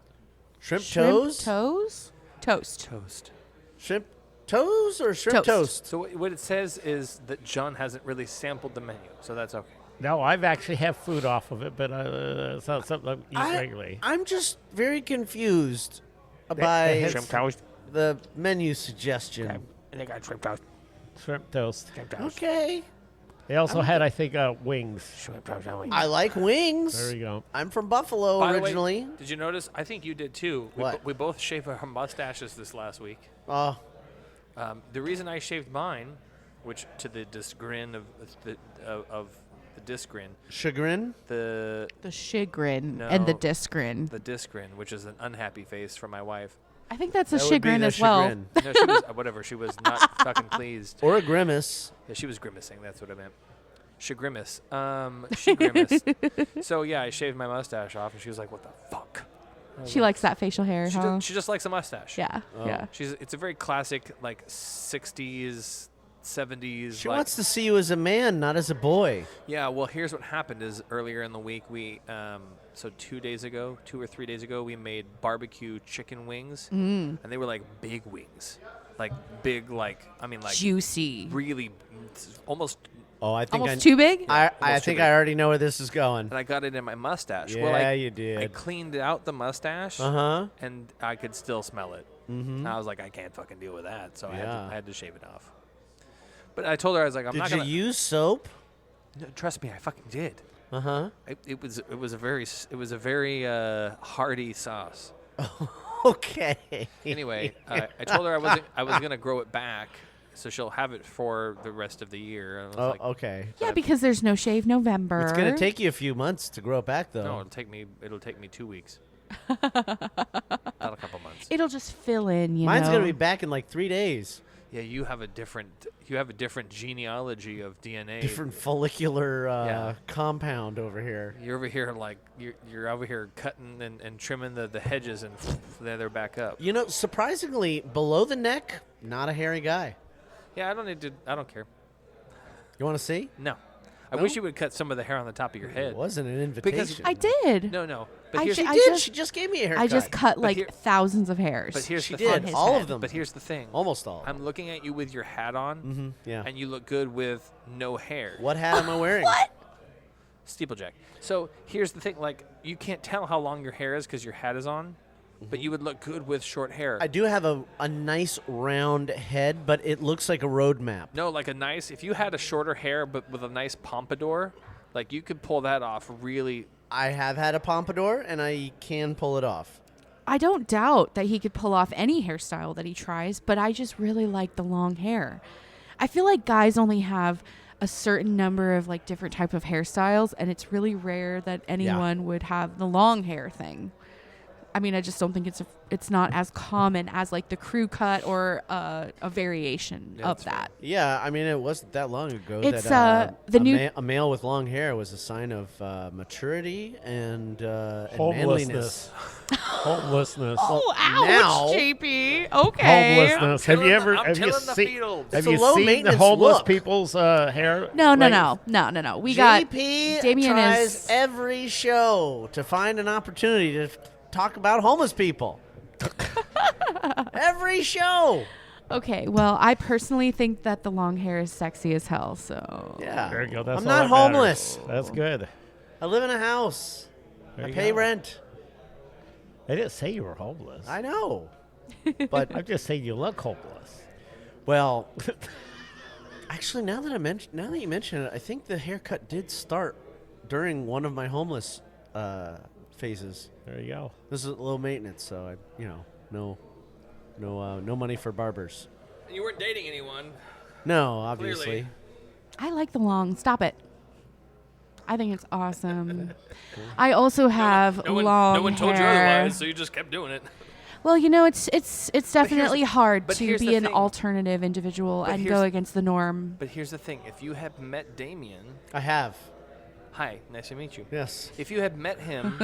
Shrimp Shrimp toes? Toast. Shrimp toes or shrimp toast? So what it says is that John hasn't really sampled the menu, so that's okay. No, I've actually have food off of it, but it's not something I eat regularly. I'm just very confused by Shrimp toast. the menu suggestion. And they got shrimp toast. Shrimp toast. Shrimp toast. Okay. They also had, I think, wings. Shrimp toast. I like wings. There you go. I'm from Buffalo By the originally. way, did you notice? I think you did too. What? We both shaved our mustaches this last week. Oh, The reason I shaved mine, which to the disgrin of the disgrin, chagrin? the chagrin No. and the disgrin. the disgrin, which is an unhappy face from my wife. I think that's a That would be chagrin the as well. chagrin. No, she was whatever. She was not fucking pleased. Or a grimace. Yeah, she was grimacing. That's what I meant. She grimaced. She grimaced. So yeah, I shaved my mustache off, and she was like, "What the fuck?" She likes that facial hair, She, huh? she just likes a mustache. Yeah, Oh. yeah. It's a very classic, like 60s, 70s. She like, wants to see you as a man, not as a boy. Yeah, well, here's what happened is earlier in the week, so 2 or 3 days ago, we made barbecue chicken wings, and they were like big wings. Like big, like Juicy. really almost. Oh, I think Almost too big? I almost think too big. I already know where this is going. And I got it in my mustache. Yeah, well, you did. I cleaned out the mustache, and I could still smell it. Mm-hmm. I was like, I can't fucking deal with that, so I had to shave it off. But I told her, I was like, I'm not Did gonna you use soap? No, trust me, I fucking did. Uh-huh. It was a very hearty sauce. Okay. Anyway, I told her I was gonna grow it back, so she'll have it for the rest of the year. And I was like, okay. Yeah, because there's no shave November. It's going to take you a few months to grow it back, though. no, it'll take me 2 weeks, not a couple months. It'll just fill in, you Mine's know. going to be back in like 3 days. Yeah, you have a different genealogy of DNA. Different follicular Yeah. compound over here. You're over here like you're over here cutting and trimming the hedges, and then they're back up. You know, surprisingly, below the neck, not a hairy guy. Yeah, I don't care. You want to see? No. I wish you would cut some of the hair on the top of your head. It wasn't an Because invitation. I did. No. But I here's ju- She I did. just- She just gave me a haircut. I just cut like here- thousands of hairs. But here's She the did. thing. his All head. of them. But here's the thing. Almost all. I'm looking at you with your hat on, Yeah. and you look good with no hair. What hat am I wearing? What? Steeplejack. So here's the thing. Like, you can't tell how long your hair is because your hat is on, but you would look good with short hair. I do have a nice round head, but it looks like a road map. No, like if you had a shorter hair but with a nice pompadour, like you could pull that off really. I have had a pompadour, and I can pull it off. I don't doubt that he could pull off any hairstyle that he tries, but I just really like the long hair. I feel like guys only have a certain number of like different type of hairstyles, and it's really rare that anyone would have the long hair thing. I mean, I just don't think it's not as common as like the crew cut or a variation of that. Yeah, I mean, it wasn't that long ago It's, that the new- a male with long hair was a sign of maturity and manliness. Homelessness. Homelessness. Oh, ouch, now- JP. Okay. Homelessness. Have you ever I'm have you tilling the seen fields. have It's a you low seen the maintenance homeless look. people's hair? No. Like, We got JP Damian tries is every show to find an opportunity to talk about homeless people. Every show. okay. Well, I personally think that the long hair is sexy as hell. So Yeah. There you go. That's I'm all not that matters. homeless. That's good. I live in a house. There I you pay go. rent. I didn't say you were homeless. I know. But I'm just saying you look homeless. well, actually, now that you mention it, I think the haircut did start during one of my homeless phases. There you go. This is low maintenance, so no money for barbers. You weren't dating anyone. No, obviously. Clearly. I like the long. Stop it. I think it's awesome. I also have long No one told you hair. otherwise, so you just kept doing it. Well, you know, it's definitely hard but to here's be the an thing. alternative individual But and here's- go against the norm. But here's the thing: if you had met Damian, I have. hi, nice to meet you. Yes. If you had met him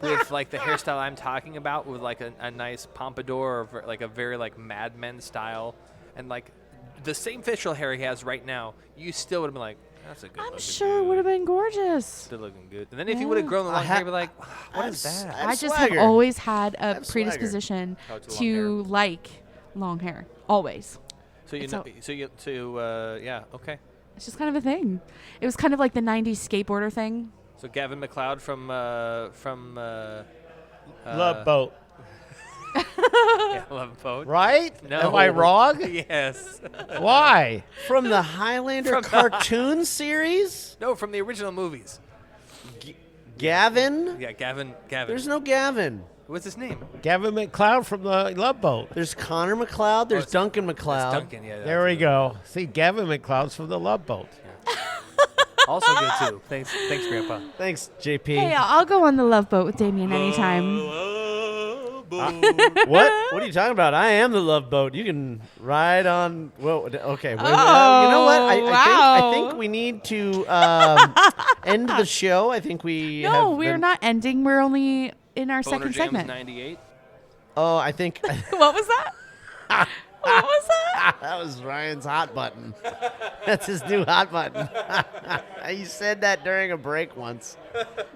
with like the hairstyle I'm talking about, with like a nice pompadour or like a very like Mad Men style, and like the same facial hair he has right now, you still would have been like, That's a good. I'm sure it would have been gorgeous. Still looking good. And then if you would have grown the long hair, you'd be like, what is that? I just have always had a predisposition to like long hair. Always. So yeah, okay. It's just kind of a thing. It was kind of like the '90s skateboarder thing. So Gavin McLeod from Love Boat. Yeah, Love Boat. Right? No. Am I wrong? Yes. Why? From the Highlander cartoon series? No, from the original movies. Gavin? Yeah, Gavin. There's no Gavin. What's his name? Gavin McLeod from the Love Boat. There's Connor McLeod. There's Duncan McLeod. Duncan, yeah. There we go. See, Gavin McLeod's from the Love Boat. Also good, too. Thanks, Grandpa. Thanks, JP. Hey, I'll go on the Love Boat with Damian anytime. What? What are you talking about? I am the Love Boat. You can ride on. Well, okay. You know what? I think we need to end the show. I think we. No, we're not ending. We're only in our Boner second Jams segment. 98. Oh, I think. What was that? What was that? That was Ryan's hot button. That's his new hot button. You said that during a break once.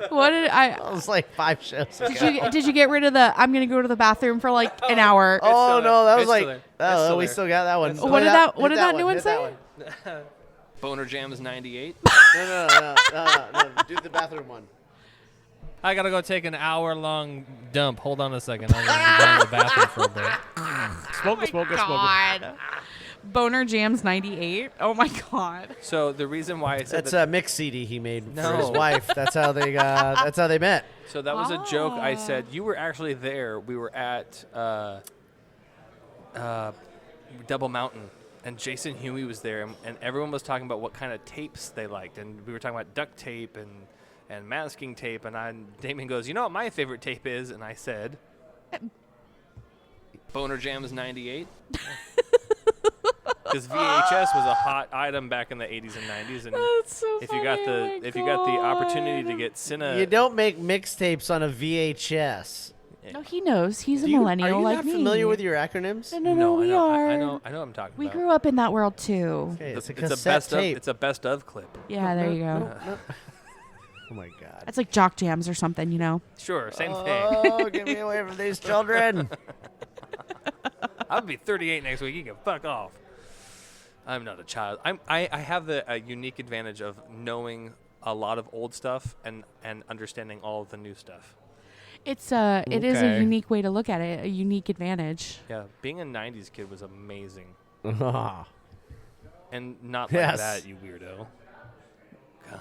What did I? That was like 5 shows ago. Did you get rid of the? I'm gonna go to the bathroom for like an hour. Oh no, that was like. Oh, we still got that one. What did that new one say? Boner Jams 98. No. Do the bathroom one. I gotta go take an hour-long dump. Hold on a second. I'm gonna go to the bathroom for a break. God. Boner Jams 98. Oh my God. So the reason why I said That's a mix CD he made for his No. wife. That's how they got. That's how they met. So that was a joke. I said you were actually there. We were at Double Mountain, and Jason Huey was there, and everyone was talking about what kind of tapes they liked, and we were talking about duct tape and masking tape, and Damian goes, you know what my favorite tape is? And I said, Boner Jams 98. Because VHS was a hot item back in the 80s and 90s, and That's so if you got the opportunity to get Cine, You don't make mixtapes on a VHS. No, he knows. He's a millennial Are you like not me. familiar with your acronyms? No, we are. I know what I'm talking We about. grew up in that world too. Okay, it's a It's a cassette best tape. of. It's a best of clip. Yeah, there you go. No. Oh my God. That's like jock jams or something, you know. Sure, same thing. Oh, get me away from these children. I'll be 38 next week. You can fuck off. I'm not a child. I have a unique advantage of knowing a lot of old stuff and understanding all of the new stuff. It is a Okay. unique way to look at it, a unique advantage. Yeah, being a 90s kid was amazing. Ah. And not like Yes. that, you weirdo. God.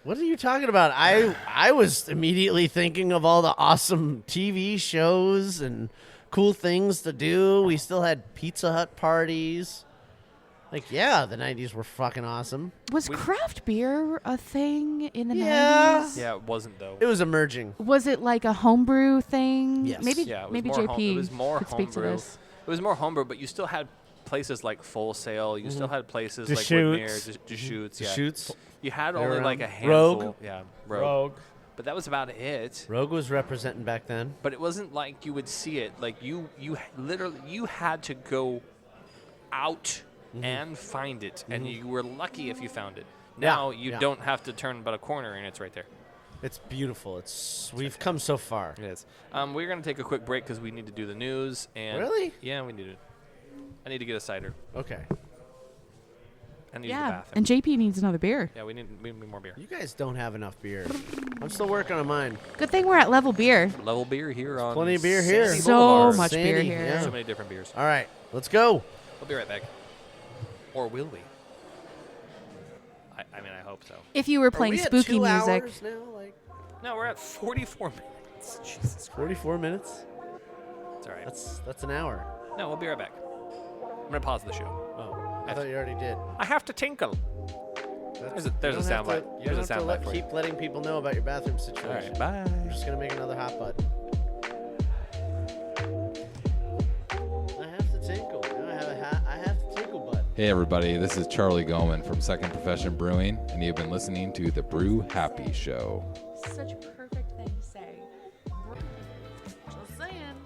What are you talking about? I was immediately thinking of all the awesome TV shows and cool things to do. We still had Pizza Hut parties. Like, yeah, the 90s were fucking awesome. Was craft beer a thing in the Yeah. 90s? Yeah, it wasn't, though. It was emerging. Was it like a homebrew thing? Yes. Maybe Yeah, it was maybe more JP it was more could speak to homebrew. this. It was more homebrew, but you still had places like Full Sail. You still had places like Deschutes. Woodmere, Deschutes. Yeah. Shoots. You had They were only like a around. handful. Rogue. Yeah, Rogue. But that was about it. Rogue was representing back then. But it wasn't like you would see it. Like you literally you had to go out and find it, and you were lucky if you found it. Now you yeah. don't have to turn but a corner, and it's right there. It's beautiful. We've come so far. It is. We're gonna take a quick break because we need to do the news. And Really? Yeah, we need it. I need to get a cider. Okay. I need to use the Yeah, bathroom. and JP needs another beer. Yeah, we need more beer. You guys don't have enough beer. I'm still working on mine. Good thing we're at Level Beer. Level beer here on plenty of beer here. Sandy So Boulevard. much beer Sandy, here. yeah. So many different beers. All right, let's go. We'll be right back. Or will we? I mean, I hope so. If you were playing spooky 2 music, hours now? Like No, we're at 44 minutes. Jesus Christ. 44 minutes? It's all right. That's an hour. No, we'll be right back. I'm going to pause the show. Oh, I thought you already did. I have to tinkle. There's a You don't have soundbite. to- You There's don't a have soundbite to for you. keep letting people know about your bathroom situation. All right, bye. I'm just gonna make another hot button. I have to tinkle. Now I have to tinkle button. Hey everybody, this is Charlie Goman from Second Profession Brewing, and you've been listening to the Brew Happy Show. such a perfect thing to say. Just saying.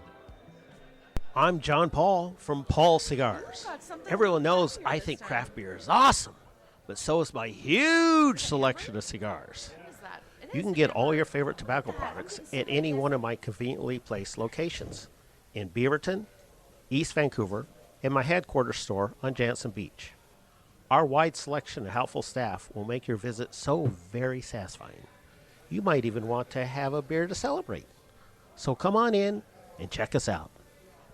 I'm John Paul from Paul Cigars. Everyone knows I think craft beer is awesome, but so is my huge selection of cigars. You can get all your favorite tobacco products at any one of my conveniently placed locations in Beaverton, East Vancouver, and my headquarters store on Jansen Beach. Our wide selection and helpful staff will make your visit so very satisfying. You might even want to have a beer to celebrate. So come on in and check us out.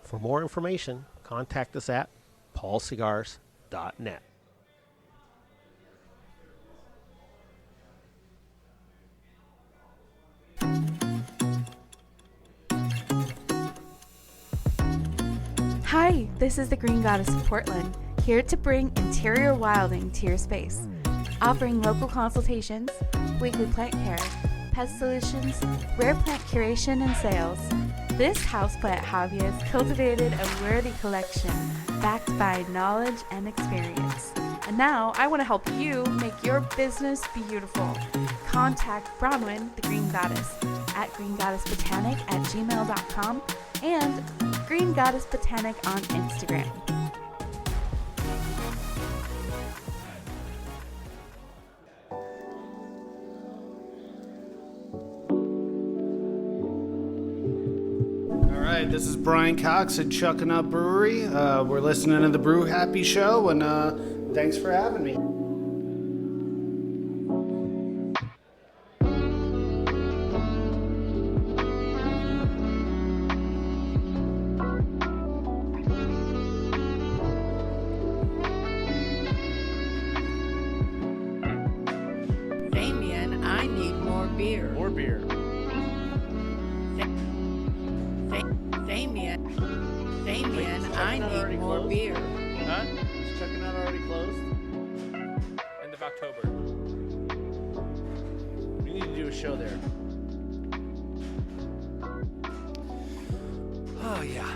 For more information, contact us at paulcigars.net. Hi, this is the Green Goddess of Portland, here to bring interior wilding to your space. Offering local consultations, weekly plant care, pest solutions, rare plant curation and sales. This houseplant hobby has cultivated a worthy collection backed by knowledge and experience. And now I want to help you make your business beautiful. Contact Bronwyn, the Green Goddess, at greengoddessbotanic@gmail.com and Green Goddess Botanic on Instagram. All right, this is Brian Cox at Chuckanut Brewery. We're listening to the Brew Happy Show, and thanks for having me. Damian, I need more beer. More beer. Damian, I need more beer. Huh? Is Chuckanut already closed? End of October. We need to do a show there. Oh, yeah.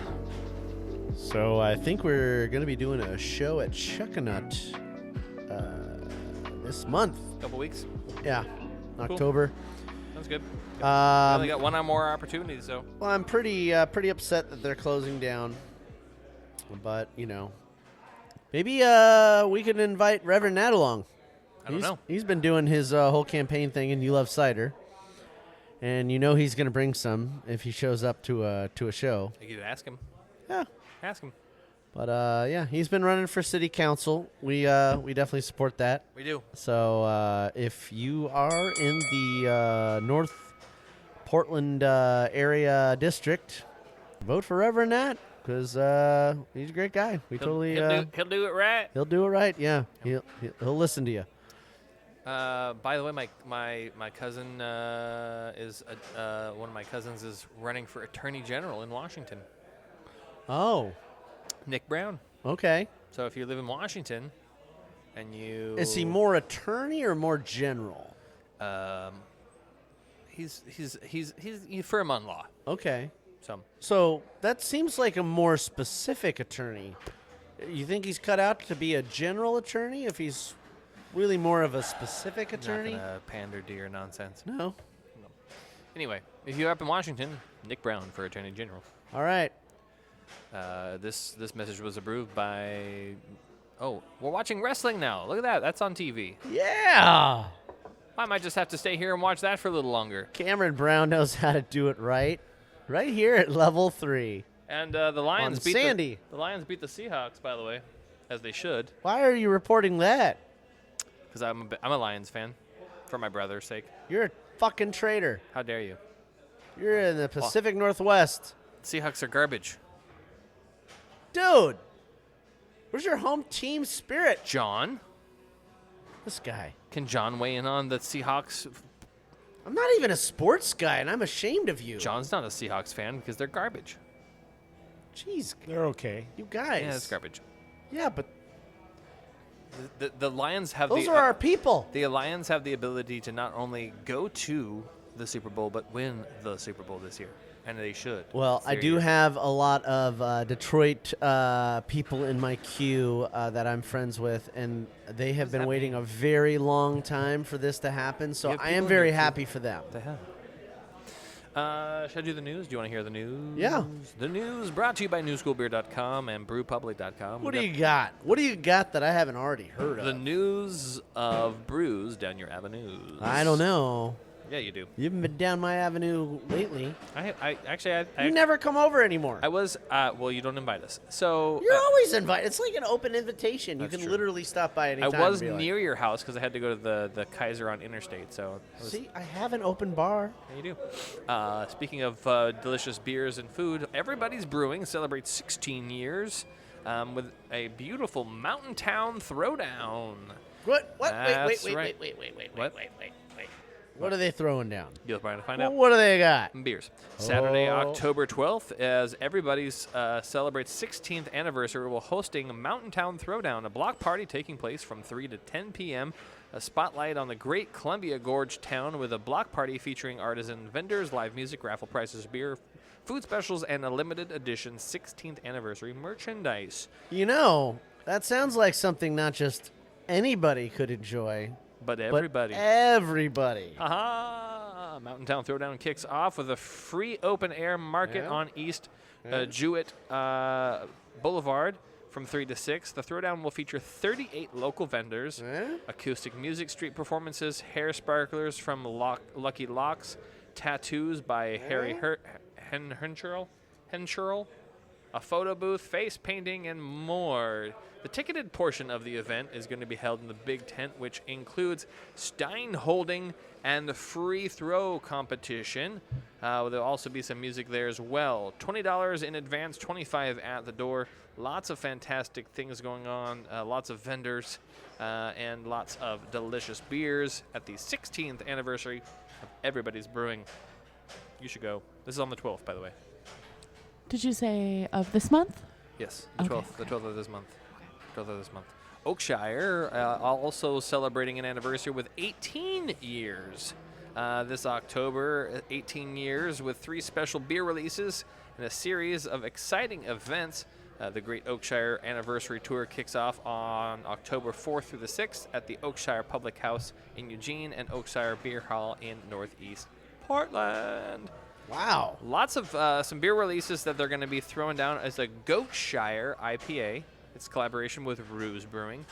So I think we're going to be doing a show at Chuckanut this month. Couple weeks. Yeah, Cool. October. Sounds good. We only got one more opportunity, so. Well, I'm pretty upset that they're closing down. But, you know, maybe we could invite Reverend Nat along. I don't know. He's been doing his whole campaign thing in You Love Cider. And you know he's going to bring some if he shows up to a show. You could ask him. Yeah. Ask him. But, yeah, he's been running for city council. We definitely support that. We do. So if you are in the North Portland area district, vote for Reverend Nat because he's a great guy. He'll do it right. He'll do it right. Yeah, he'll listen to you. By the way, my cousin is one of my cousins is running for Attorney General in Washington. Oh, Nick Brown. Okay. So if you live in Washington, and you Is he more attorney or more general? He's firm on law. Okay. So that seems like a more specific attorney. You think he's cut out to be a general attorney if he's really more of a specific attorney? Not gonna pander to your nonsense. No. Anyway, if you're up in Washington, Nick Brown for Attorney General. All right. This message was approved by. Oh, we're watching wrestling now. Look at that. That's on TV. Yeah. I might just have to stay here and watch that for a little longer. Cameron Brown knows how to do it right here at level 3. And the Lions On beat Sandy. The Lions beat the Seahawks, by the way, as they should. Why are you reporting that? Because I'm a Lions fan, for my brother's sake. You're a fucking traitor. How dare you? You're in the Pacific Northwest. Seahawks are garbage. Dude, where's your home team spirit? John? This guy. Can John weigh in on the Seahawks? I'm not even a sports guy, and I'm ashamed of you. John's not a Seahawks fan because they're garbage. Jeez. They're okay. You guys. Yeah, it's garbage. Yeah, but the Lions have those are our people. The Lions have the ability to not only go to the Super Bowl, but win the Super Bowl this year. And they should. Well, I do have a lot of Detroit people in my queue that I'm friends with, and they have been waiting a very long time for this to happen, so I am very happy for them. They have. Should I do the news? Do you want to hear the news? Yeah. The news brought to you by newschoolbeer.com and brewpublic.com. What do you got? What do you got that I haven't already heard of? The news of brews down your avenues. I don't know. Yeah, you do. You haven't been down my avenue lately. I actually You never come over anymore. I was well, you don't invite us. So You're always invited. It's like an open invitation. You can true. literally stop by anytime. I was and be near your house because I had to go to the Kaiser on Interstate. So See, I have an open bar. Yeah, you do. Speaking of delicious beers and food, Everybody's Brewing celebrates 16 years with a beautiful Mountain Town Throwdown. What? That's Wait. right. What? What are they throwing down? You'll probably find out. What do they got? Beers. Saturday, Oh. October 12th, as Everybody's celebrates 16th anniversary, we're hosting Mountain Town Throwdown, a block party taking place from 3 to 10 p.m. A spotlight on the Great Columbia Gorge town with a block party featuring artisan vendors, live music, raffle prices, beer, food specials, and a limited edition 16th anniversary merchandise. You know, that sounds like something not just anybody could enjoy. But everybody. Everybody. Aha! Mountain Town Throwdown kicks off with a free open-air market on East Jewett Boulevard from 3 to 6. The Throwdown will feature 38 local vendors, acoustic music, street performances, hair sparklers from Lucky Locks, tattoos by Harry Henschel, a photo booth, face painting, and more. The ticketed portion of the event is going to be held in the big tent, which includes stein holding and the free throw competition. There'll also be some music there as well. $20 in advance, $25 at the door. Lots of fantastic things going on, lots of vendors, and lots of delicious beers at the 16th anniversary of Everybody's Brewing. You should go. This is on the 12th, by the way. Did you say of this month? Yes, the 12th. The 12th of this month. 12th of this month. Oakshire also celebrating an anniversary with 18 years. This October, 18 years with 3 special beer releases and a series of exciting events. The Great Oakshire Anniversary Tour kicks off on October 4th through the 6th at the Oakshire Public House in Eugene and Oakshire Beer Hall in Northeast Portland. Wow. Lots of some beer releases that they're going to be throwing down as a Goatshire IPA. It's a collaboration with Ruse Brewing.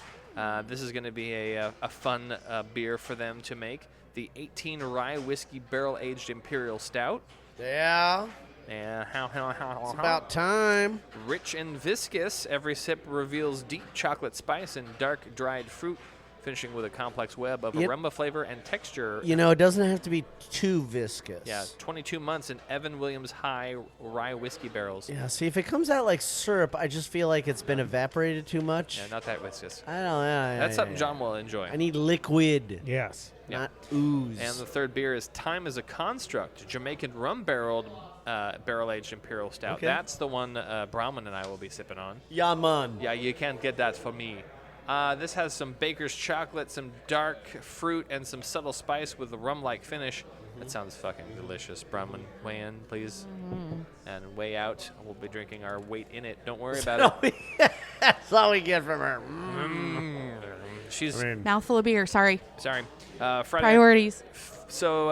This is going to be a fun beer for them to make. The 18 Rye Whiskey Barrel Aged Imperial Stout. Yeah. And It's about time. Rich and viscous. Every sip reveals deep chocolate spice and dark dried fruit, finishing with a complex web of aroma, flavor, and texture. You know, it doesn't have to be too viscous. Yeah, 22 months in Evan Williams High Rye Whiskey Barrels. Yeah, see, if it comes out like syrup, I just feel like it's been evaporated too much. Yeah, not that viscous. I don't know. That's something John will enjoy. I need liquid. Yes. Not ooze. And the third beer is Time is a Construct, Jamaican rum barrel-aged Imperial Stout. Okay. That's the one Bronwyn and I will be sipping on. Yeah, man. Yeah, you can't get that for me. This has some baker's chocolate, some dark fruit, and some subtle spice with a rum-like finish. That sounds fucking delicious. Bronwyn, weigh in, please. And weigh out. We'll be drinking our weight in it. Don't worry about it. That's all we get from her. She's Mouthful of beer. Sorry. Friday. Priorities. So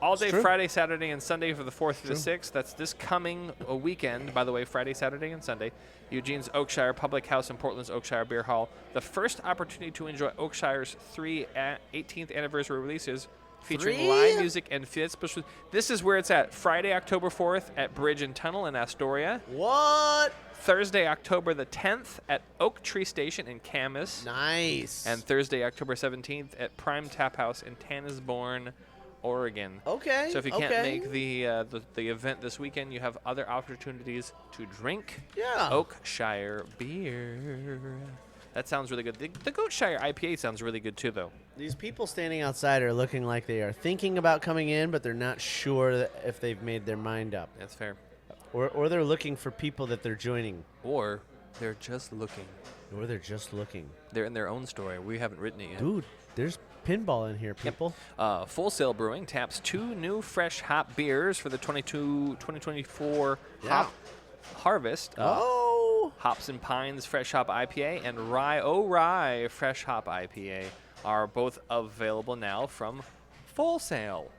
all day true. Friday, Saturday, and Sunday for the 4th through the 6th. That's this coming weekend, by the way, Friday, Saturday, and Sunday. Eugene's Oakshire Public House and Portland's Oakshire Beer Hall. The first opportunity to enjoy Oakshire's 3 18th anniversary releases featuring 3? live music and fit special. This is where it's at. Friday, October 4th at Bridge and Tunnel in Astoria. What? Thursday, October the 10th at Oak Tree Station in Camas. Nice. And Thursday, October 17th at Prime Tap House in Tannisbourne, Oregon. Okay. So if you can't make the event this weekend, you have other opportunities to drink Oakshire beer. That sounds really good. The Goatshire IPA sounds really good too, though. These people standing outside are looking like they are thinking about coming in, but they're not sure if they've made their mind up. That's fair. Or they're looking for people that they're joining. Or they're just looking. Or they're just looking. They're in their own story. We haven't written it yet. Dude, there's pinball in here, people. Full Sail Brewing taps 2 new fresh hop beers for the 2024 hop harvest. Hops and Pines Fresh Hop IPA and Rye Fresh Hop IPA are both available now from Full Sail.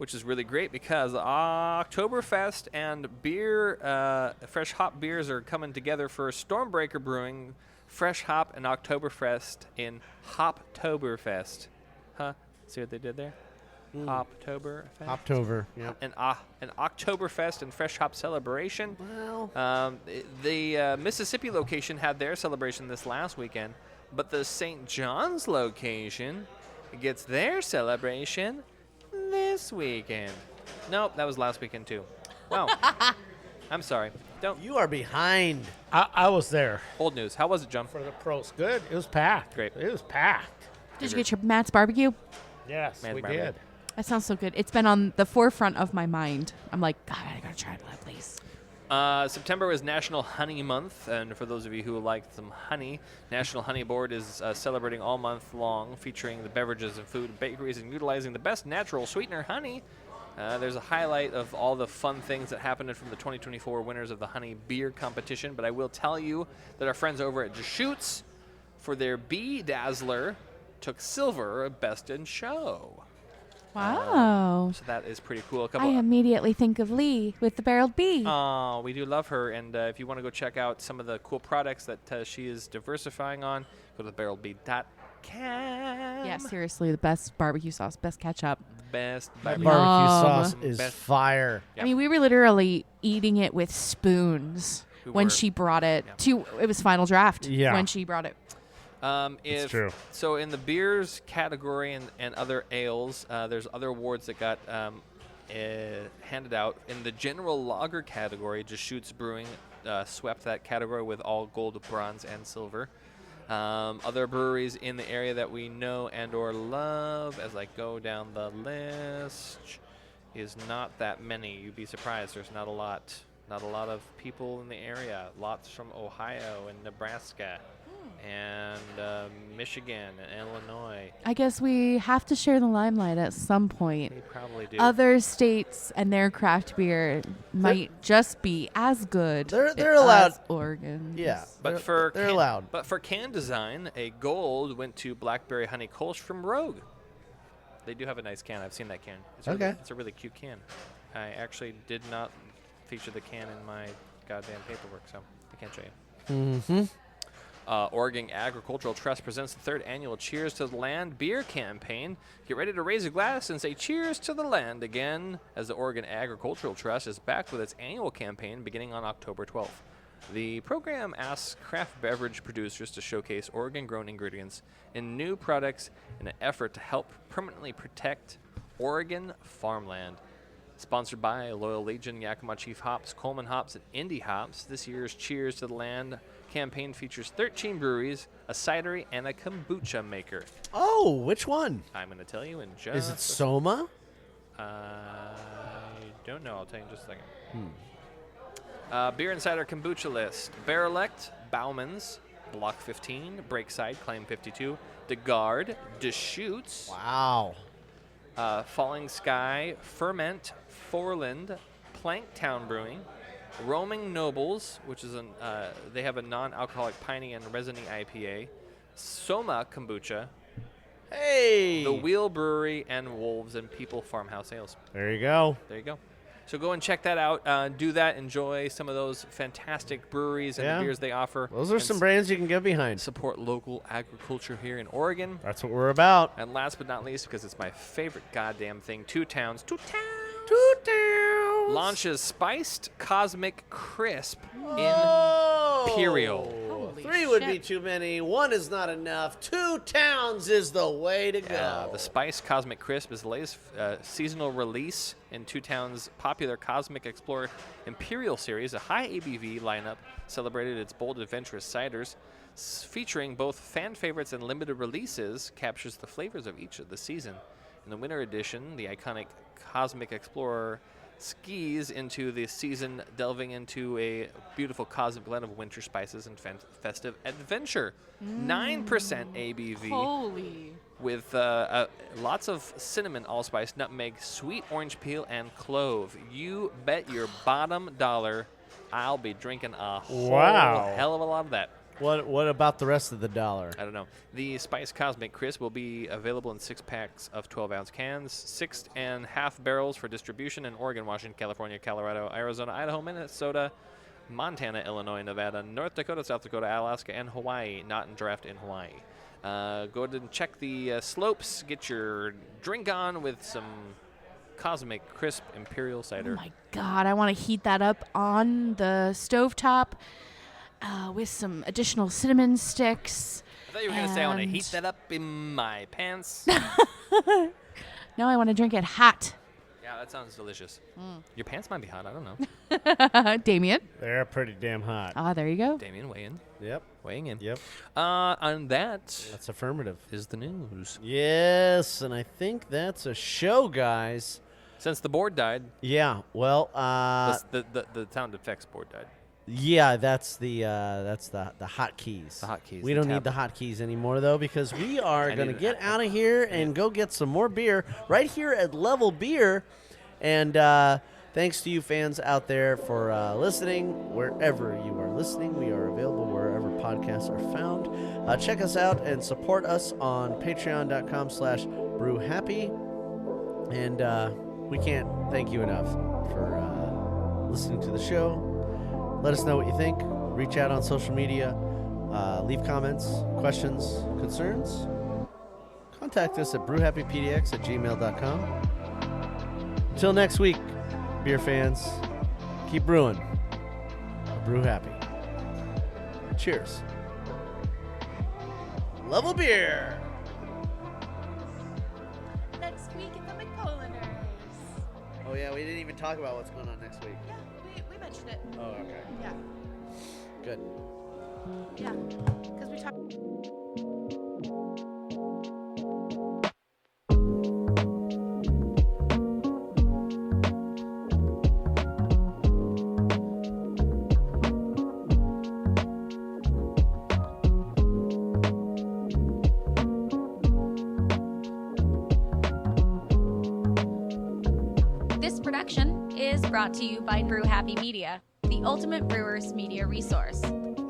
which is really great because Oktoberfest and beer, fresh hop beers are coming together for Stormbreaker Brewing, fresh hop and Oktoberfest in Hoptoberfest. Huh? See what they did there? Hoptoberfest. Hoptober. Yep. An Oktoberfest and fresh hop celebration. Well, the Mississippi location had their celebration this last weekend, but the St. John's location gets their celebration this weekend. Nope, that was last weekend too. No, I'm sorry. Don't. You are behind. I was there. Old news. How was it, John? For the pros. Good. It was packed. Great. It was packed. Did you get your Matt's barbecue? Yes, Man, we barbecue. did. That sounds so good. It's been on the forefront of my mind. I'm like, God, I gotta try that, please. September was National Honey Month, and for those of you who like some honey, National Honey Board is celebrating all month long, featuring the beverages and food bakeries and utilizing the best natural sweetener, honey. There's a highlight of all the fun things that happened from the 2024 winners of the honey beer competition, but I will tell you that our friends over at Deschutes, for their Bee Dazzler, took silver best in show. Wow. So that is pretty cool. I immediately think of Lee with the barreled bee. Oh, we do love her. And if you want to go check out some of the cool products that she is diversifying on, go to thebarreledbee.com. Yeah, seriously, the best barbecue sauce, best ketchup. Best That barbecue barbecue sauce is Best- fire. Yep. I mean, we were literally eating it with spoons when she brought it to. It was Final Draft when she brought it. It's true. So in the beers category and other ales, there's other awards that got handed out. In the general lager category, Deschutes Brewing swept that category with all gold, bronze, and silver. Other breweries in the area that we know and or love, as I go down the list, is not that many. You'd be surprised. There's not a lot. Not a lot of people in the area. Lots from Ohio and Nebraska and Michigan and Illinois. I guess we have to share the limelight at some point. We probably do. Other states and their craft beer might just be as good. They're allowed. as Oregon. Yeah, But for they're allowed. But for can design, a gold went to Blackberry Honey Kolsch from Rogue. They do have a nice can. I've seen that can. It's Okay. Really, it's a really cute can. I actually did not feature the can in my goddamn paperwork, so I can't show you. Mm-hmm. Oregon Agricultural Trust presents the 3rd annual Cheers to the Land beer campaign. Get ready to raise a glass and say cheers to the land again, as the Oregon Agricultural Trust is back with its annual campaign beginning on October 12th. The program asks craft beverage producers to showcase Oregon-grown ingredients in new products in an effort to help permanently protect Oregon farmland. Sponsored by Loyal Legion, Yakima Chief Hops, Coleman Hops, and Indy Hops, this year's Cheers to the Land campaign features 13 breweries, a cidery, and a kombucha maker. Oh, which one? I'm going to tell you in just Is it a Soma? I don't know. I'll tell you in just a second. Beer Insider Kombucha list. Barrelect, Bauman's, Block 15, Breakside, Claim 52, DeGard, Deschutes. Wow. Falling Sky, Ferment, Forland, Planktown Brewing, Roaming Nobles, which is they have a non-alcoholic piney and resiny IPA, Soma Kombucha, Hey! The Wheel Brewery, and Wolves and People Farmhouse Ales. There you go. There you go. So go and check that out. Do that. Enjoy some of those fantastic breweries and the beers they offer. Those are and some brands you can get behind. Support local agriculture here in Oregon. That's what we're about. And last but not least, because it's my favorite goddamn thing, Two Towns launches Spiced Cosmic Crisp Imperial. Holy 3 would be shit. too many. 1 is not enough. 2 towns is the way to go. The Spiced Cosmic Crisp is the latest seasonal release in Two Towns' popular Cosmic Explorer Imperial series. A high ABV lineup celebrated its bold, adventurous ciders, featuring both fan favorites and limited releases, captures the flavors of each of the season. In the winter edition, the iconic Cosmic Explorer skis into the season, delving into a beautiful cosmic blend of winter spices and festive adventure. 9% ABV. Holy. With lots of cinnamon, allspice, nutmeg, sweet orange peel, and clove. You bet your bottom dollar I'll be drinking a whole hell of a lot of that. What about the rest of the dollar? I don't know. The Spice Cosmic Crisp will be available in 6-packs of 12-ounce cans, 6.5 barrels for distribution in Oregon, Washington, California, Colorado, Arizona, Idaho, Minnesota, Montana, Illinois, Nevada, North Dakota, South Dakota, Alaska, and Hawaii. Not in draft in Hawaii. Go ahead and check the slopes. Get your drink on with some Cosmic Crisp Imperial Cider. Oh my God, I want to heat that up on the stovetop with some additional cinnamon sticks. I thought you were going to say I want to heat that up in my pants. No, I want to drink it hot. Yeah, that sounds delicious. Your pants might be hot. I don't know. Damien? They're pretty damn hot. Ah, there you go. Damien, weigh in. Yep. Weighing in. Yep. On that. That's affirmative. Is the news. Yes, and I think that's a show, guys. Since the board died. Yeah, well, the sound effects board died. Yeah, that's the hotkeys. The hotkeys. We don't need the hotkeys anymore, though, because we are going to get out of here and go get some more beer right here at Level Beer. And thanks to you fans out there for listening. Wherever you are listening, we are available wherever podcasts are found. Check us out and support us on patreon.com/brewhappy. And we can't thank you enough for listening to the show. Let us know what you think. Reach out on social media. Leave comments, questions, concerns. Contact us at brewhappypdx@gmail.com. Until next week, beer fans, keep brewing. Brew happy. Cheers. Level Beer. Next week at the McPoliners. Oh, yeah, we didn't even talk about what's going on next week. Yeah, we mentioned it. Oh, okay. Yeah. Good. Yeah. Because we talked. This production is brought to you by Brew Happy Media, the ultimate brewers media resource.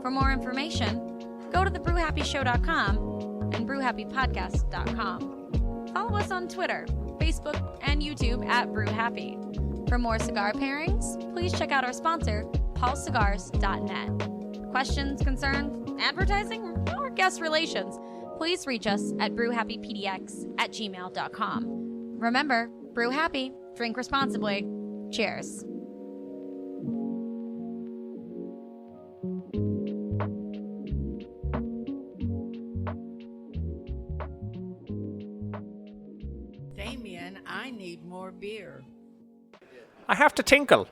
For more information, go to thebrewhappyshow.com and brewhappypodcast.com. Follow us on Twitter, Facebook, and YouTube at Brew Happy. For more cigar pairings, please check out our sponsor, paulcigars.net. Questions, concerns, advertising, or guest relations, please reach us at brewhappypdx@gmail.com. Remember, brew happy, drink responsibly. Cheers. Damian, I need more beer. I have to tinkle.